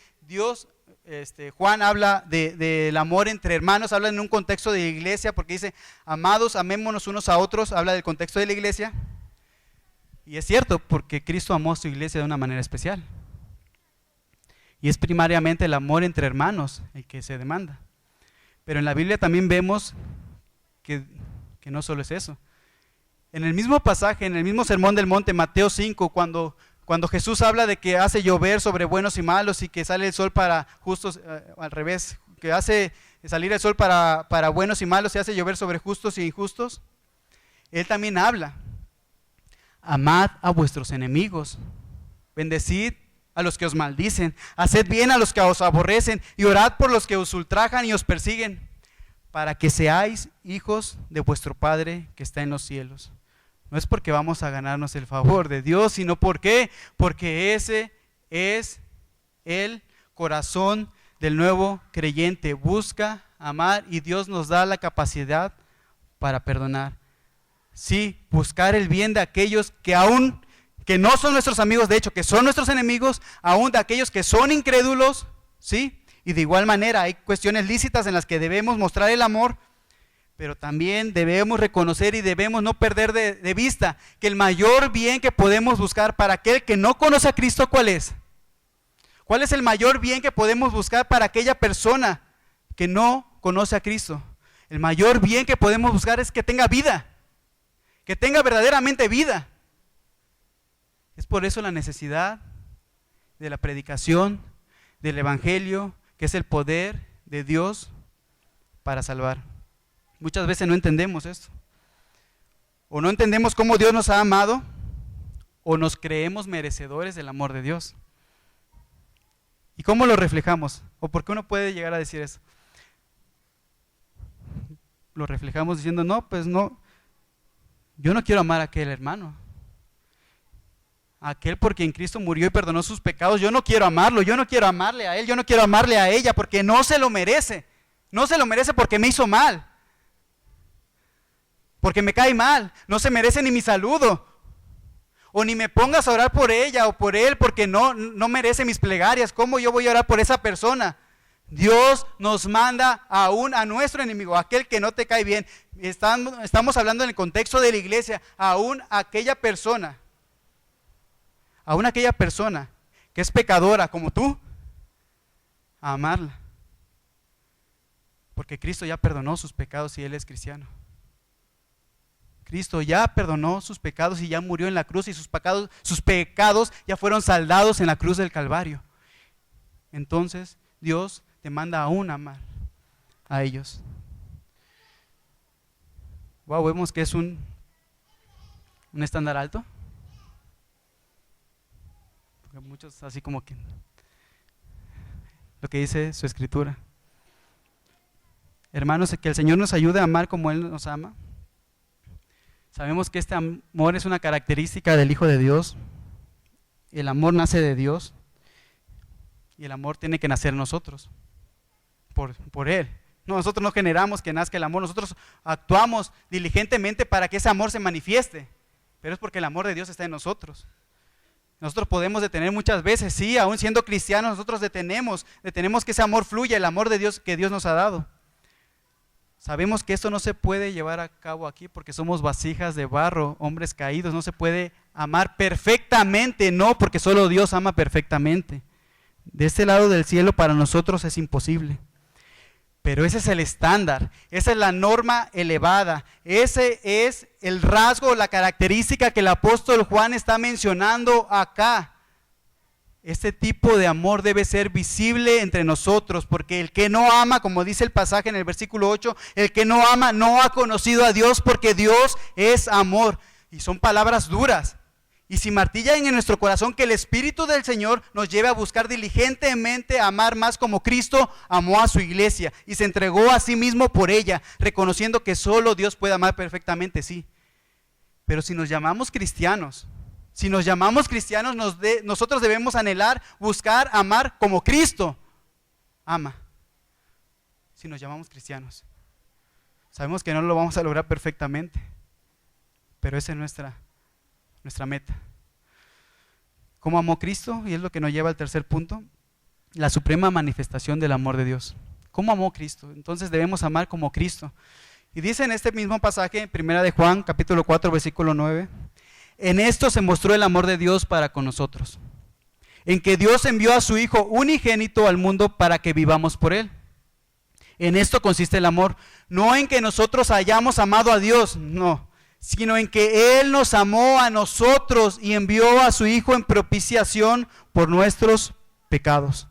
Juan habla del amor entre hermanos, habla en un contexto de iglesia, porque dice, amados, amémonos unos a otros, habla del contexto de la iglesia. Y es cierto, porque Cristo amó a su iglesia de una manera especial. Y es primariamente el amor entre hermanos el que se demanda. Pero en la Biblia también vemos que no solo es eso. En el mismo pasaje, en el mismo sermón del monte, Mateo 5, cuando Cuando Jesús habla de que hace llover sobre buenos y malos y que sale el sol para justos, al revés, que hace salir el sol para buenos y malos y hace llover sobre justos y injustos, Él también habla: amad a vuestros enemigos, bendecid a los que os maldicen, haced bien a los que os aborrecen y orad por los que os ultrajan y os persiguen, para que seáis hijos de vuestro Padre que está en los cielos. No es porque vamos a ganarnos el favor de Dios, sino porque ese es el corazón del nuevo creyente. Busca amar y Dios nos da la capacidad para perdonar. Sí, buscar el bien de aquellos que aún que no son nuestros amigos, de hecho, que son nuestros enemigos, aún de aquellos que son incrédulos, ¿sí? Y de igual manera hay cuestiones lícitas en las que debemos mostrar el amor, pero también debemos reconocer y debemos no perder de vista que el mayor bien que podemos buscar para aquel que no conoce a Cristo, ¿cuál es? ¿Cuál es el mayor bien que podemos buscar para aquella persona que no conoce a Cristo? El mayor bien que podemos buscar es que tenga vida, que tenga verdaderamente vida. Es por eso la necesidad de la predicación del Evangelio, que es el poder de Dios para salvar. Muchas veces no entendemos esto, o no entendemos cómo Dios nos ha amado, o nos creemos merecedores del amor de Dios. ¿Y cómo lo reflejamos? ¿O por qué uno puede llegar a decir eso? Lo reflejamos diciendo: no, pues no, yo no quiero amar a aquel hermano, aquel por quien Cristo murió y perdonó sus pecados. Yo no quiero amarlo, yo no quiero amarle a él, yo no quiero amarle a ella, porque no se lo merece. No se lo merece porque me hizo mal, porque me cae mal, no se merece ni mi saludo, o ni me pongas a orar por ella o por él, porque no merece mis plegarias. ¿Cómo yo voy a orar por esa persona? Dios nos manda aún a nuestro enemigo, aquel que no te cae bien. Estamos hablando en el contexto de la iglesia, aún aquella persona que es pecadora como tú, a amarla, porque Cristo ya perdonó sus pecados y Él es cristiano. Cristo ya perdonó sus pecados y ya murió en la cruz, y sus pecados ya fueron saldados en la cruz del Calvario. Entonces Dios te manda aún a amar a ellos. Wow, vemos que es un estándar alto. Porque muchos así como que lo que dice su escritura. Hermanos, que el Señor nos ayude a amar como Él nos ama. Sabemos que este amor es una característica del Hijo de Dios. El amor nace de Dios y el amor tiene que nacer en nosotros, por Él. No, nosotros no generamos que nazca el amor, nosotros actuamos diligentemente para que ese amor se manifieste, pero es porque el amor de Dios está en nosotros. Nosotros podemos detener muchas veces, sí, aún siendo cristianos, nosotros detenemos que ese amor fluya, el amor de Dios que Dios nos ha dado. Sabemos que esto no se puede llevar a cabo aquí porque somos vasijas de barro, hombres caídos. No se puede amar perfectamente, no, porque solo Dios ama perfectamente. De este lado del cielo para nosotros es imposible. Pero ese es el estándar, esa es la norma elevada, ese es el rasgo, la característica que el apóstol Juan está mencionando acá. Este tipo de amor debe ser visible entre nosotros, porque el que no ama, como dice el pasaje en el versículo 8, el que no ama no ha conocido a Dios, porque Dios es amor. Y son palabras duras. Y si martillan en nuestro corazón que el Espíritu del Señor nos lleve a buscar diligentemente amar más como Cristo amó a su iglesia y se entregó a sí mismo por ella, reconociendo que solo Dios puede amar perfectamente, sí. Pero si nos llamamos cristianos, nosotros debemos anhelar, buscar, amar como Cristo ama. Si nos llamamos cristianos, sabemos que no lo vamos a lograr perfectamente, pero esa es nuestra meta. ¿Cómo amó Cristo? Y es lo que nos lleva al tercer punto, la suprema manifestación del amor de Dios. ¿Cómo amó Cristo? Entonces debemos amar como Cristo. Y dice en este mismo pasaje, primera de Juan, capítulo 4, versículo 9, en esto se mostró el amor de Dios para con nosotros, en que Dios envió a su Hijo unigénito al mundo para que vivamos por Él. En esto consiste el amor, no en que nosotros hayamos amado a Dios, no, sino en que Él nos amó a nosotros y envió a su Hijo en propiciación por nuestros pecados.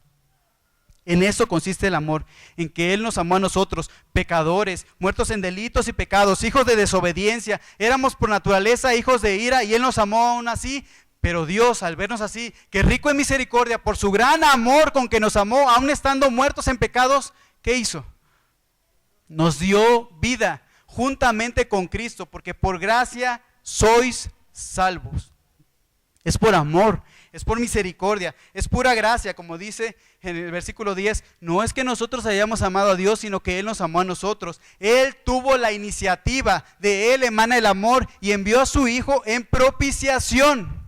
En eso consiste el amor, en que Él nos amó a nosotros, pecadores, muertos en delitos y pecados, hijos de desobediencia. Éramos por naturaleza hijos de ira y Él nos amó aún así. Pero Dios, al vernos así, que rico en misericordia, por su gran amor con que nos amó, aún estando muertos en pecados, ¿qué hizo? Nos dio vida juntamente con Cristo, porque por gracia sois salvos. Es por amor, es por misericordia, es pura gracia, como dice en el versículo 10, no es que nosotros hayamos amado a Dios, sino que Él nos amó a nosotros. Él tuvo la iniciativa, de Él emana el amor y envió a su Hijo en propiciación.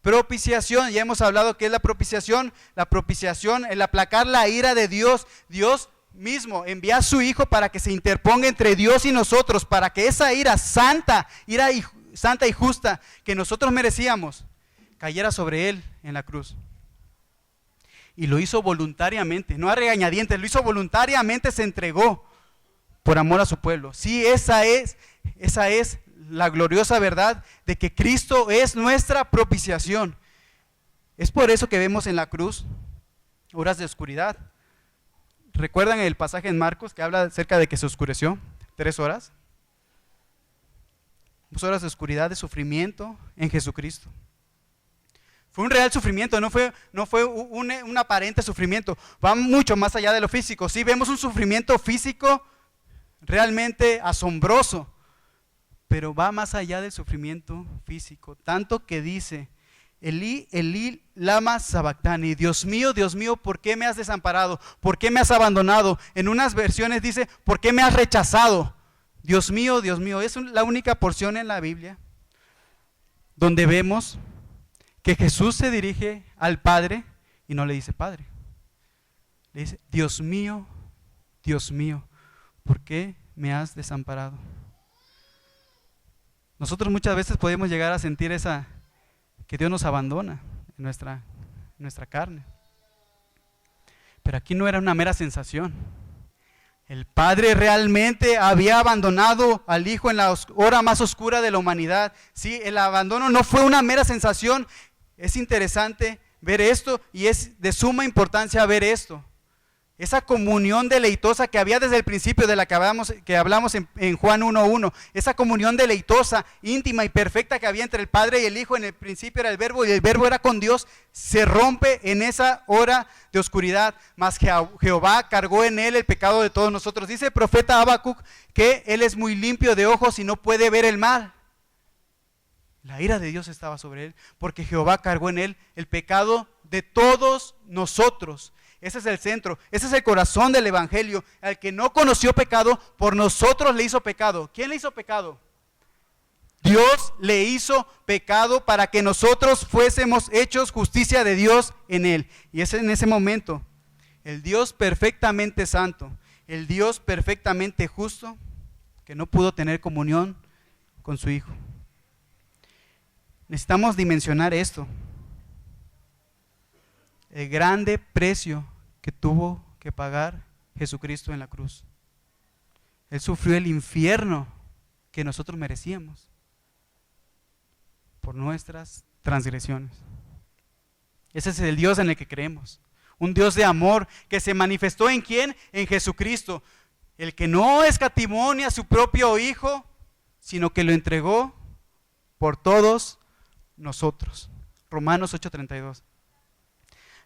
Propiciación, ya hemos hablado que es la propiciación, el aplacar la ira de Dios. Dios mismo envía a su Hijo para que se interponga entre Dios y nosotros, para que esa ira santa y justa que nosotros merecíamos, cayera sobre Él en la cruz. Y lo hizo voluntariamente, no a regañadientes, lo hizo voluntariamente, se entregó por amor a su pueblo. Sí, esa es la gloriosa verdad de que Cristo es nuestra propiciación. Es por eso que vemos en la cruz horas de oscuridad. ¿Recuerdan el pasaje en Marcos que habla acerca de que se oscureció? 3 horas. 2 horas de oscuridad, de sufrimiento en Jesucristo. Fue un real sufrimiento, no fue un aparente sufrimiento. Va mucho más allá de lo físico. Sí, vemos un sufrimiento físico realmente asombroso, pero va más allá del sufrimiento físico. Tanto que dice, Elí, Elí, lama sabactani, Dios mío, ¿por qué me has desamparado? ¿Por qué me has abandonado? En unas versiones dice, ¿por qué me has rechazado? Dios mío, es la única porción en la Biblia donde vemos que Jesús se dirige al Padre y no le dice Padre. Le dice, Dios mío, ¿por qué me has desamparado? Nosotros muchas veces podemos llegar a sentir que Dios nos abandona en nuestra carne. Pero aquí no era una mera sensación. El Padre realmente había abandonado al Hijo en la hora más oscura de la humanidad. Sí, el abandono no fue una mera sensación. Es interesante ver esto y es de suma importancia ver esto. Esa comunión deleitosa que había desde el principio, de la que hablamos en Juan 1:1, esa comunión deleitosa, íntima y perfecta que había entre el Padre y el Hijo. En el principio era el Verbo y el Verbo era con Dios, se rompe en esa hora de oscuridad. Mas Jehová cargó en él el pecado de todos nosotros. Dice el profeta Habacuc que él es muy limpio de ojos y no puede ver el mal. La ira de Dios estaba sobre él, porque Jehová cargó en él el pecado de todos nosotros. Ese es el centro, ese es el corazón del evangelio. Al que no conoció pecado, por nosotros le hizo pecado. ¿Quién le hizo pecado? Dios le hizo pecado para que nosotros fuésemos hechos justicia de Dios en él. Y es en ese momento, el Dios perfectamente santo, el Dios perfectamente justo, que no pudo tener comunión con su Hijo. Necesitamos dimensionar esto. El grande precio que tuvo que pagar Jesucristo en la cruz. Él sufrió el infierno que nosotros merecíamos por nuestras transgresiones. Ese es el Dios en el que creemos. Un Dios de amor que se manifestó ¿en quién? En Jesucristo. El que no escatimó ni a su propio Hijo, sino que lo entregó por todos nosotros. Romanos 8:32.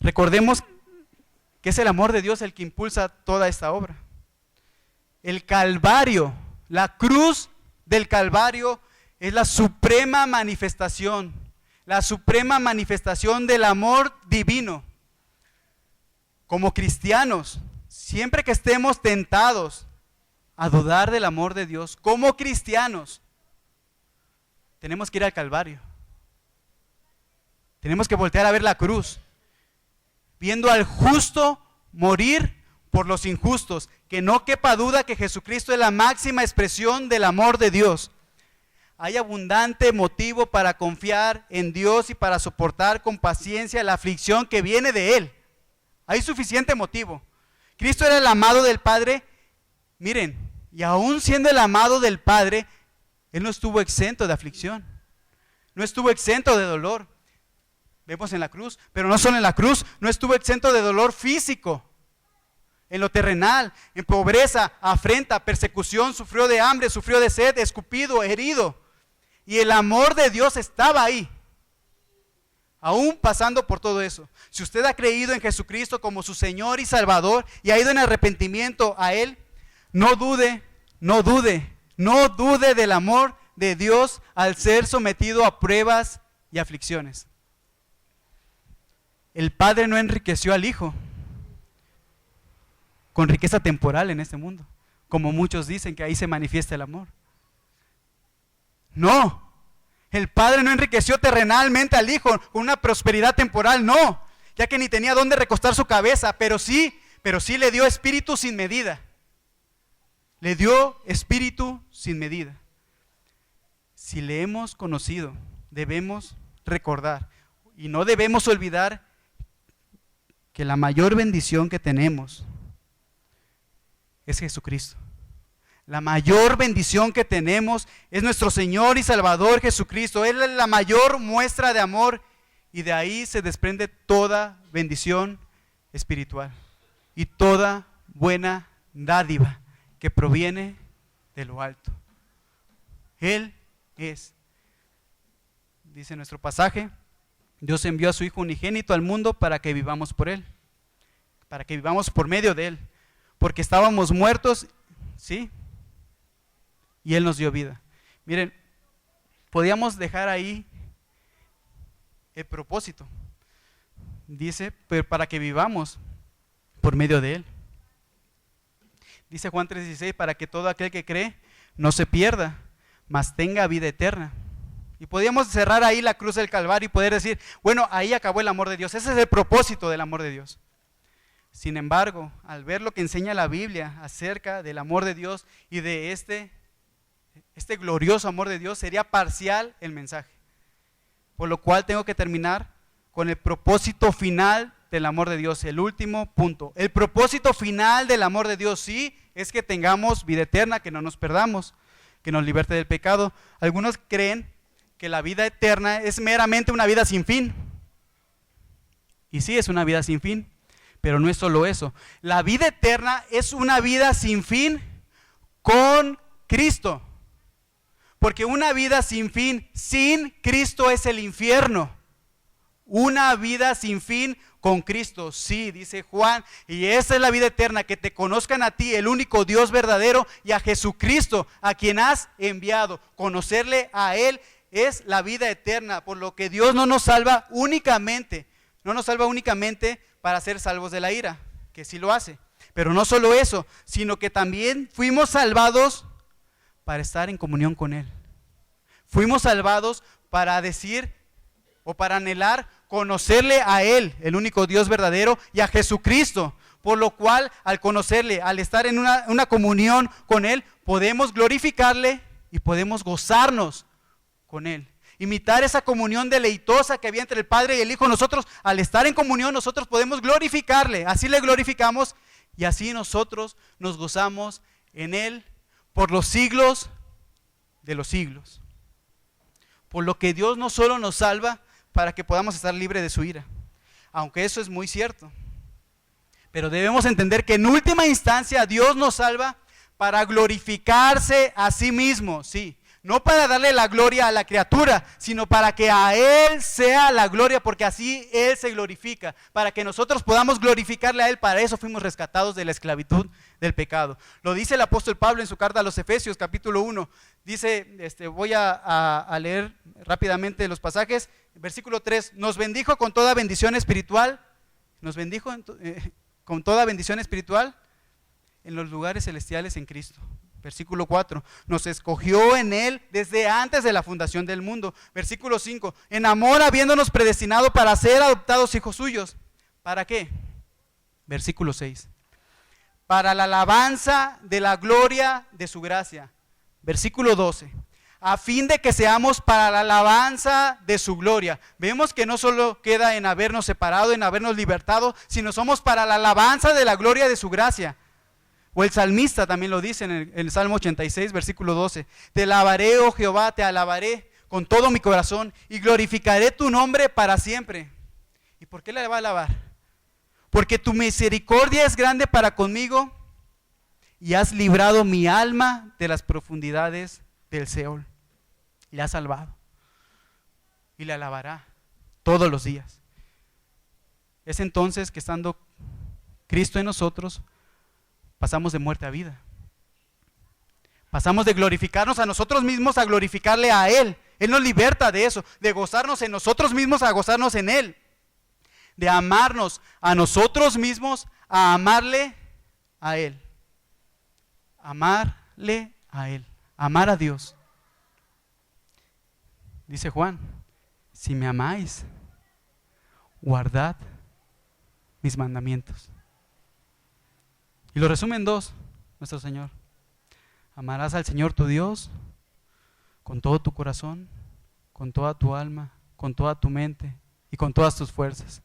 Recordemos que es el amor de Dios el que impulsa toda esta obra. El Calvario, la cruz del Calvario es la suprema manifestación del amor divino. Como cristianos, siempre que estemos tentados a dudar del amor de Dios, como cristianos, tenemos que ir al Calvario. Tenemos que voltear a ver la cruz, viendo al justo morir por los injustos, que no quepa duda que Jesucristo es la máxima expresión del amor de Dios. Hay abundante motivo para confiar en Dios y para soportar con paciencia la aflicción que viene de Él. Hay suficiente motivo. Cristo era el amado del Padre, miren, y aún siendo el amado del Padre, Él no estuvo exento de aflicción, no estuvo exento de dolor. Vemos en la cruz, pero no solo en la cruz, no estuvo exento de dolor físico. En lo terrenal, en pobreza, afrenta, persecución, sufrió de hambre, sufrió de sed, escupido, herido. Y el amor de Dios estaba ahí, aún pasando por todo eso. Si usted ha creído en Jesucristo como su Señor y Salvador y ha ido en arrepentimiento a Él, no dude del amor de Dios al ser sometido a pruebas y aflicciones. El Padre no enriqueció al Hijo con riqueza temporal en este mundo, como muchos dicen que ahí se manifiesta el amor. No, el Padre no enriqueció terrenalmente al Hijo con una prosperidad temporal, no, ya que ni tenía dónde recostar su cabeza, pero sí le dio espíritu sin medida. Le dio espíritu sin medida. Si le hemos conocido, debemos recordar y no debemos olvidar que la mayor bendición que tenemos es Jesucristo. La mayor bendición que tenemos es nuestro Señor y Salvador Jesucristo. Él es la mayor muestra de amor y de ahí se desprende toda bendición espiritual y toda buena dádiva que proviene de lo alto. Él es, dice nuestro pasaje, Dios envió a su Hijo unigénito al mundo para que vivamos por Él, para que vivamos por medio de Él, porque estábamos muertos, ¿sí? Y Él nos dio vida. Miren, podíamos dejar ahí el propósito. Dice, pero para que vivamos por medio de Él. Dice Juan 3:16, para que todo aquel que cree no se pierda, mas tenga vida eterna. Y podíamos cerrar ahí la cruz del Calvario y poder decir, bueno, ahí acabó el amor de Dios. Ese es el propósito del amor de Dios. Sin embargo, al ver lo que enseña la Biblia acerca del amor de Dios y de este glorioso amor de Dios, sería parcial el mensaje. Por lo cual tengo que terminar con el propósito final del amor de Dios, el último punto. El propósito final del amor de Dios, sí, es que tengamos vida eterna, que no nos perdamos, que nos liberte del pecado. Algunos creen que la vida eterna es meramente una vida sin fin. Y sí, es una vida sin fin, pero no es solo eso. La vida eterna es una vida sin fin con Cristo. Porque una vida sin fin, sin Cristo es el infierno. Una vida sin fin con Cristo, sí, dice Juan, y esa es la vida eterna, que te conozcan a ti, el único Dios verdadero, y a Jesucristo, a quien has enviado. Conocerle a Él es la vida eterna, por lo que Dios no nos salva únicamente para ser salvos de la ira, que sí lo hace. Pero no solo eso, sino que también fuimos salvados para estar en comunión con Él. Fuimos salvados para decir o para anhelar conocerle a Él, el único Dios verdadero, y a Jesucristo, por lo cual al conocerle, al estar en una comunión con Él, podemos glorificarle y podemos gozarnos con Él. Imitar esa comunión deleitosa que había entre el Padre y el Hijo. Nosotros, al estar en comunión, nosotros podemos glorificarle, así le glorificamos y así nosotros nos gozamos en Él por los siglos de los siglos. Por lo que Dios no solo nos salva para que podamos estar libres de su ira, aunque eso es muy cierto, pero debemos entender que en última instancia Dios nos salva para glorificarse a sí mismo, sí, no para darle la gloria a la criatura, sino para que a Él sea la gloria, porque así Él se glorifica, para que nosotros podamos glorificarle a Él. Para eso fuimos rescatados de la esclavitud del pecado. Lo dice el apóstol Pablo en su carta a los Efesios, capítulo 1. Dice, voy a leer rápidamente los pasajes. Versículo 3, nos bendijo con toda bendición espiritual, con toda bendición espiritual en los lugares celestiales en Cristo. Versículo 4, nos escogió en Él desde antes de la fundación del mundo. Versículo 5, en amor habiéndonos predestinado para ser adoptados hijos suyos. ¿Para qué? Versículo 6, para la alabanza de la gloria de su gracia. Versículo 12, a fin de que seamos para la alabanza de su gloria. Vemos que no solo queda en habernos separado, en habernos libertado, sino somos para la alabanza de la gloria de su gracia. O el salmista también lo dice en el Salmo 86, versículo 12. Te alabaré, oh Jehová, te alabaré con todo mi corazón y glorificaré tu nombre para siempre. ¿Y por qué le va a alabar? Porque tu misericordia es grande para conmigo y has librado mi alma de las profundidades del Seol. Y la has salvado. Y le alabará todos los días. Es entonces que estando Cristo en nosotros, pasamos de muerte a vida. Pasamos de glorificarnos a nosotros mismos a glorificarle a Él. Él nos liberta de eso, de gozarnos en nosotros mismos a gozarnos en Él. De amarnos a nosotros mismos a amarle a Él. Amarle a Él. Amar a Dios. Dice Juan, si me amáis, guardad mis mandamientos. Y lo resume en dos, nuestro Señor. Amarás al Señor tu Dios con todo tu corazón, con toda tu alma, con toda tu mente y con todas tus fuerzas.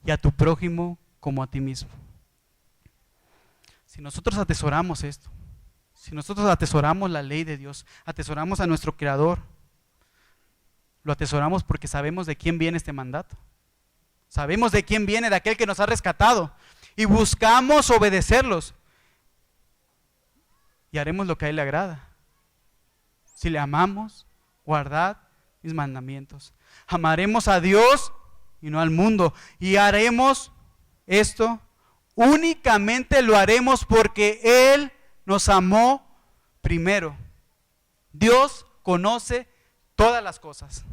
Y a tu prójimo como a ti mismo. Si nosotros atesoramos esto, si nosotros atesoramos la ley de Dios, atesoramos a nuestro Creador, lo atesoramos porque sabemos de quién viene este mandato. Sabemos de quién viene, de aquel que nos ha rescatado. Y buscamos obedecerlos. Y haremos lo que a Él le agrada. Si le amamos, guardad mis mandamientos. Amaremos a Dios y no al mundo. Y haremos esto, únicamente lo haremos porque Él nos amó primero. Dios conoce todas las cosas.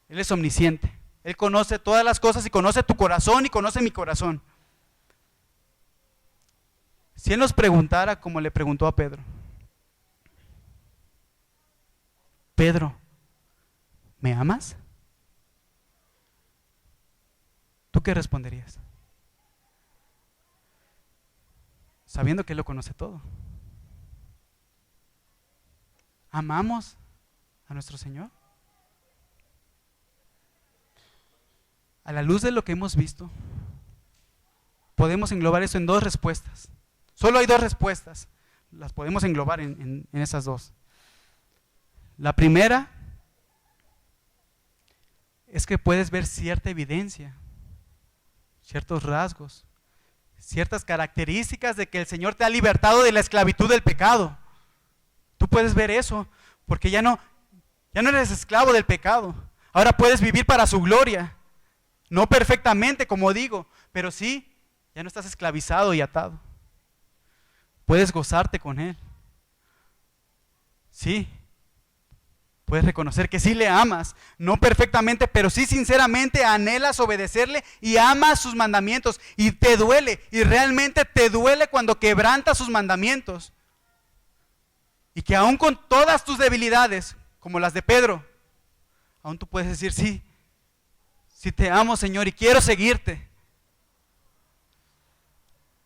Él es omnisciente. Él conoce todas las cosas y conoce tu corazón y conoce mi corazón. Si Él nos preguntara como le preguntó a Pedro, Pedro, ¿me amas? ¿Tú qué responderías? Sabiendo que Él lo conoce todo. ¿Amamos a nuestro Señor? A la luz de lo que hemos visto, podemos englobar eso en dos respuestas. Solo hay dos respuestas. Las podemos englobar en esas dos. La primera es que puedes ver cierta evidencia, ciertos rasgos, ciertas características de que el Señor te ha libertado de la esclavitud del pecado. Tú puedes ver eso, porque ya no eres esclavo del pecado. Ahora puedes vivir para su gloria. No perfectamente, como digo, pero sí, ya no estás esclavizado y atado. Puedes gozarte con Él. Sí, puedes reconocer que sí le amas, no perfectamente, pero sí sinceramente anhelas obedecerle y amas sus mandamientos. Y te duele, y realmente te duele cuando quebrantas sus mandamientos. Y que aún con todas tus debilidades, como las de Pedro, aún tú puedes decir sí. Si te amo, Señor, y quiero seguirte.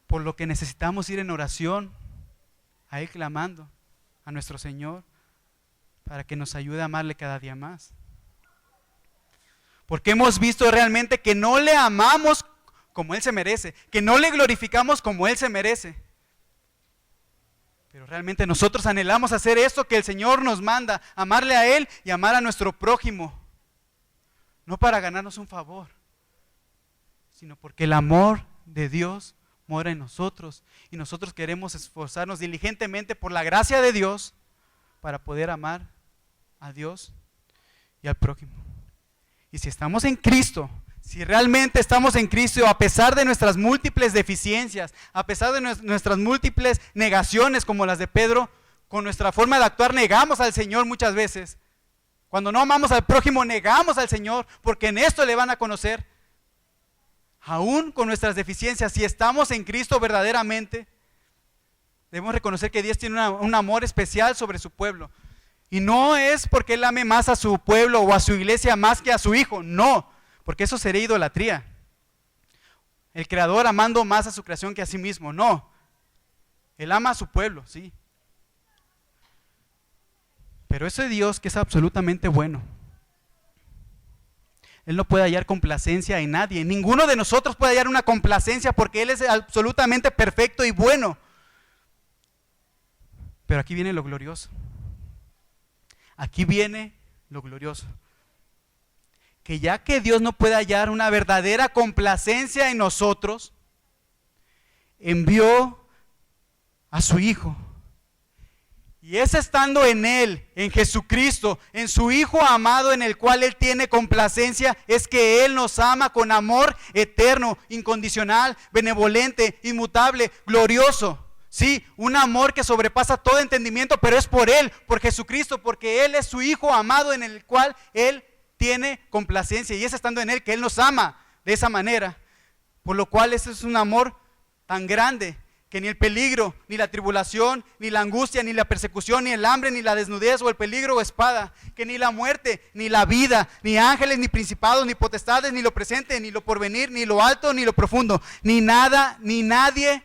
Por lo que necesitamos ir en oración, a Él clamando, a nuestro Señor, para que nos ayude a amarle cada día más. Porque hemos visto realmente que no le amamos como Él se merece, que no le glorificamos como Él se merece. Pero realmente nosotros anhelamos hacer esto que el Señor nos manda, amarle a Él y amar a nuestro prójimo. No para ganarnos un favor, sino porque el amor de Dios mora en nosotros y nosotros queremos esforzarnos diligentemente por la gracia de Dios para poder amar a Dios y al prójimo. Y si estamos en Cristo, si realmente estamos en Cristo, a pesar de nuestras múltiples deficiencias, a pesar de nuestras múltiples negaciones como las de Pedro, con nuestra forma de actuar negamos al Señor muchas veces. Cuando no amamos al prójimo, negamos al Señor, porque en esto le van a conocer. Aún con nuestras deficiencias, si estamos en Cristo verdaderamente, debemos reconocer que Dios tiene un amor especial sobre su pueblo. Y no es porque Él ame más a su pueblo o a su iglesia más que a su Hijo, no, porque eso sería idolatría. El Creador amando más a su creación que a sí mismo, no. Él ama a su pueblo, sí. Pero ese Dios que es absolutamente bueno, Él no puede hallar complacencia en nadie. Ninguno de nosotros puede hallar una complacencia porque Él es absolutamente perfecto y bueno. Pero aquí viene lo glorioso. Aquí viene lo glorioso. Que ya que Dios no puede hallar una verdadera complacencia en nosotros, envió a su Hijo. Y es estando en Él, en Jesucristo, en su Hijo amado en el cual Él tiene complacencia, es que Él nos ama con amor eterno, incondicional, benevolente, inmutable, glorioso. Sí, un amor que sobrepasa todo entendimiento, pero es por Él, por Jesucristo, porque Él es su Hijo amado en el cual Él tiene complacencia. Y es estando en Él que Él nos ama de esa manera. Por lo cual ese es un amor tan grande que ni el peligro, ni la tribulación, ni la angustia, ni la persecución, ni el hambre, ni la desnudez o el peligro o espada, que ni la muerte, ni la vida, ni ángeles, ni principados, ni potestades, ni lo presente, ni lo porvenir, ni lo alto, ni lo profundo, ni nada, ni nadie,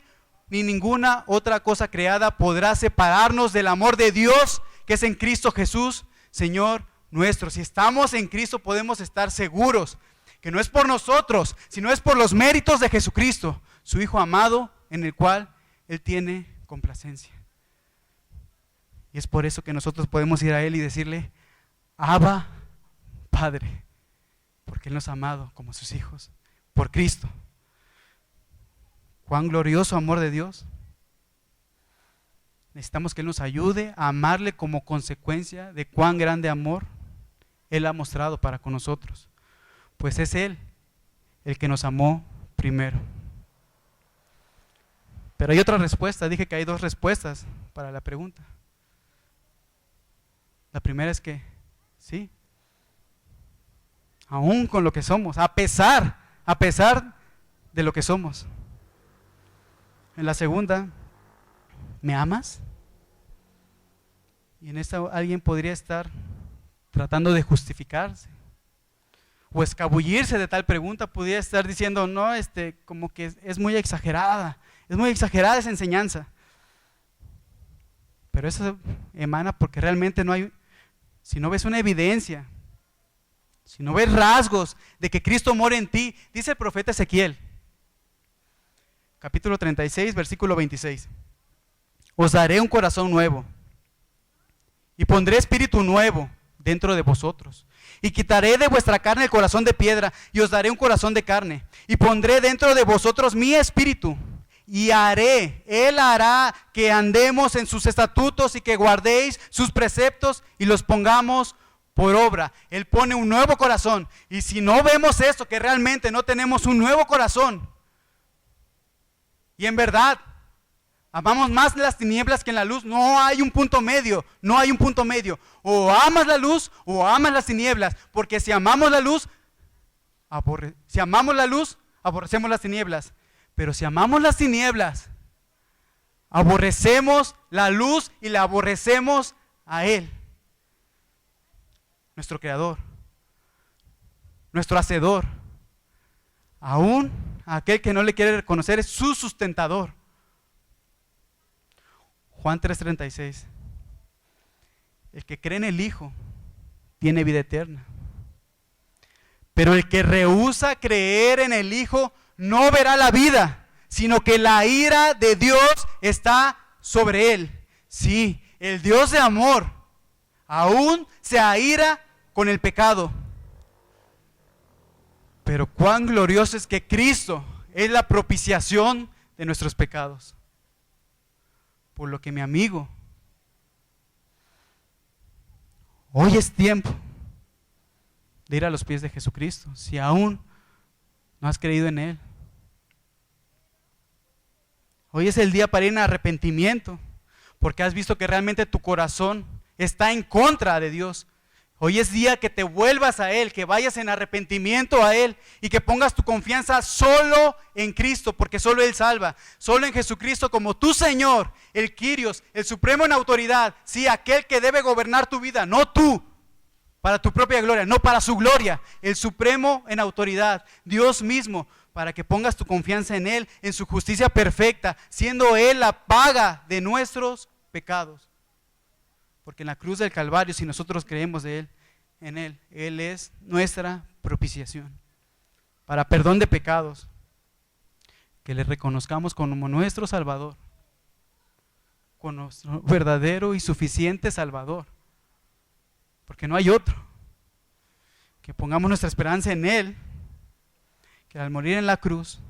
ni ninguna otra cosa creada podrá separarnos del amor de Dios que es en Cristo Jesús, Señor nuestro. Si estamos en Cristo podemos estar seguros que no es por nosotros, sino es por los méritos de Jesucristo, su Hijo amado, en el cual Él tiene complacencia. Y es por eso que nosotros podemos ir a Él y decirle, Abba, Padre, porque Él nos ha amado como sus hijos, por Cristo. Cuán glorioso amor de Dios. Necesitamos que Él nos ayude a amarle como consecuencia de cuán grande amor Él ha mostrado para con nosotros. Pues es Él el que nos amó primero. Pero hay otra respuesta, dije que hay dos respuestas para la pregunta. La primera es que, sí, aún con lo que somos, a pesar de lo que somos. En la segunda, ¿me amas? Y en esta alguien podría estar tratando de justificarse o escabullirse de tal pregunta, podría estar diciendo, no, como que es muy exagerada esa enseñanza. Pero eso emana porque realmente no hay, si no ves una evidencia, si no ves rasgos de que Cristo mora en ti, dice el profeta Ezequiel, capítulo 36, versículo 26, os daré un corazón nuevo y pondré espíritu nuevo dentro de vosotros. Y quitaré de vuestra carne el corazón de piedra y os daré un corazón de carne. Y pondré dentro de vosotros mi espíritu. Y Él hará que andemos en sus estatutos y que guardéis sus preceptos y los pongamos por obra. Él pone un nuevo corazón. Y si no vemos esto, que realmente no tenemos un nuevo corazón, y en verdad amamos más las tinieblas que en la luz, no hay un punto medio, o amas la luz o amas las tinieblas, porque si amamos la luz, aborrecemos las tinieblas, pero si amamos las tinieblas, aborrecemos la luz y la aborrecemos a Él, nuestro Creador, nuestro Hacedor, aún aquel que no le quiere reconocer es su sustentador. Juan 3:36, el que cree en el Hijo tiene vida eterna, pero el que rehúsa creer en el Hijo no verá la vida, sino que la ira de Dios está sobre él. Sí, el Dios de amor aún se aira con el pecado, pero cuán glorioso es que Cristo es la propiciación de nuestros pecados. Por lo que, mi amigo, hoy es tiempo de ir a los pies de Jesucristo, si aún no has creído en Él. Hoy es el día para ir en arrepentimiento, porque has visto que realmente tu corazón está en contra de Dios. Hoy es día que te vuelvas a Él, que vayas en arrepentimiento a Él y que pongas tu confianza solo en Cristo, porque solo Él salva, solo en Jesucristo como tu Señor, el Kyrios, el supremo en autoridad, sí, aquel que debe gobernar tu vida, no tú, para tu propia gloria, no para su gloria, el supremo en autoridad, Dios mismo, para que pongas tu confianza en Él, en su justicia perfecta, siendo Él la paga de nuestros pecados. Porque en la cruz del Calvario, si nosotros creemos de Él, en Él. Él es nuestra propiciación para perdón de pecados. Que le reconozcamos como nuestro Salvador, como nuestro verdadero y suficiente Salvador, porque no hay otro. Que pongamos nuestra esperanza en Él, que al morir en la cruz,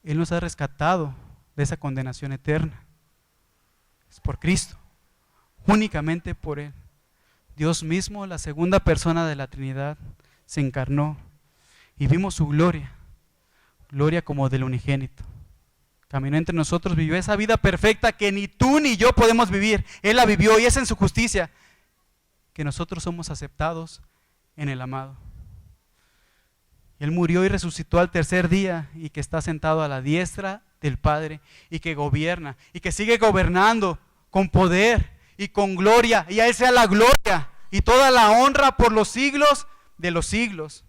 Él nos ha rescatado de esa condenación eterna. Es por Cristo, únicamente por Él. Dios mismo, la segunda persona de la Trinidad, se encarnó y vimos su gloria, gloria como del unigénito. Caminó entre nosotros, vivió esa vida perfecta que ni tú ni yo podemos vivir. Él la vivió y es en su justicia que nosotros somos aceptados en el amado. Él murió y resucitó al tercer día y que está sentado a la diestra del Padre y que gobierna y que sigue gobernando con poder y con gloria, y a Él sea la gloria y toda la honra por los siglos de los siglos.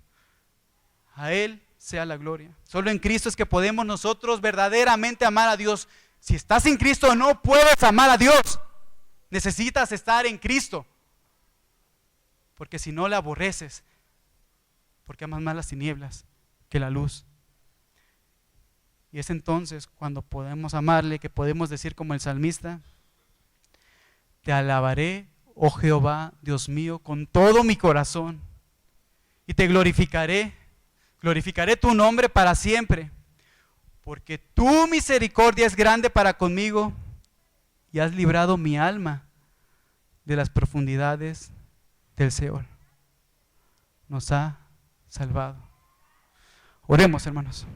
A Él sea la gloria. Solo en Cristo es que podemos nosotros verdaderamente amar a Dios. Si estás en Cristo no puedes amar a Dios. Necesitas estar en Cristo. Porque si no le aborreces, porque amas más las tinieblas que la luz. Y es entonces cuando podemos amarle, que podemos decir como el salmista: te alabaré, oh Jehová, Dios mío, con todo mi corazón, y te glorificaré tu nombre para siempre, porque tu misericordia es grande para conmigo, y has librado mi alma de las profundidades del Seol. Nos ha salvado. Oremos, hermanos.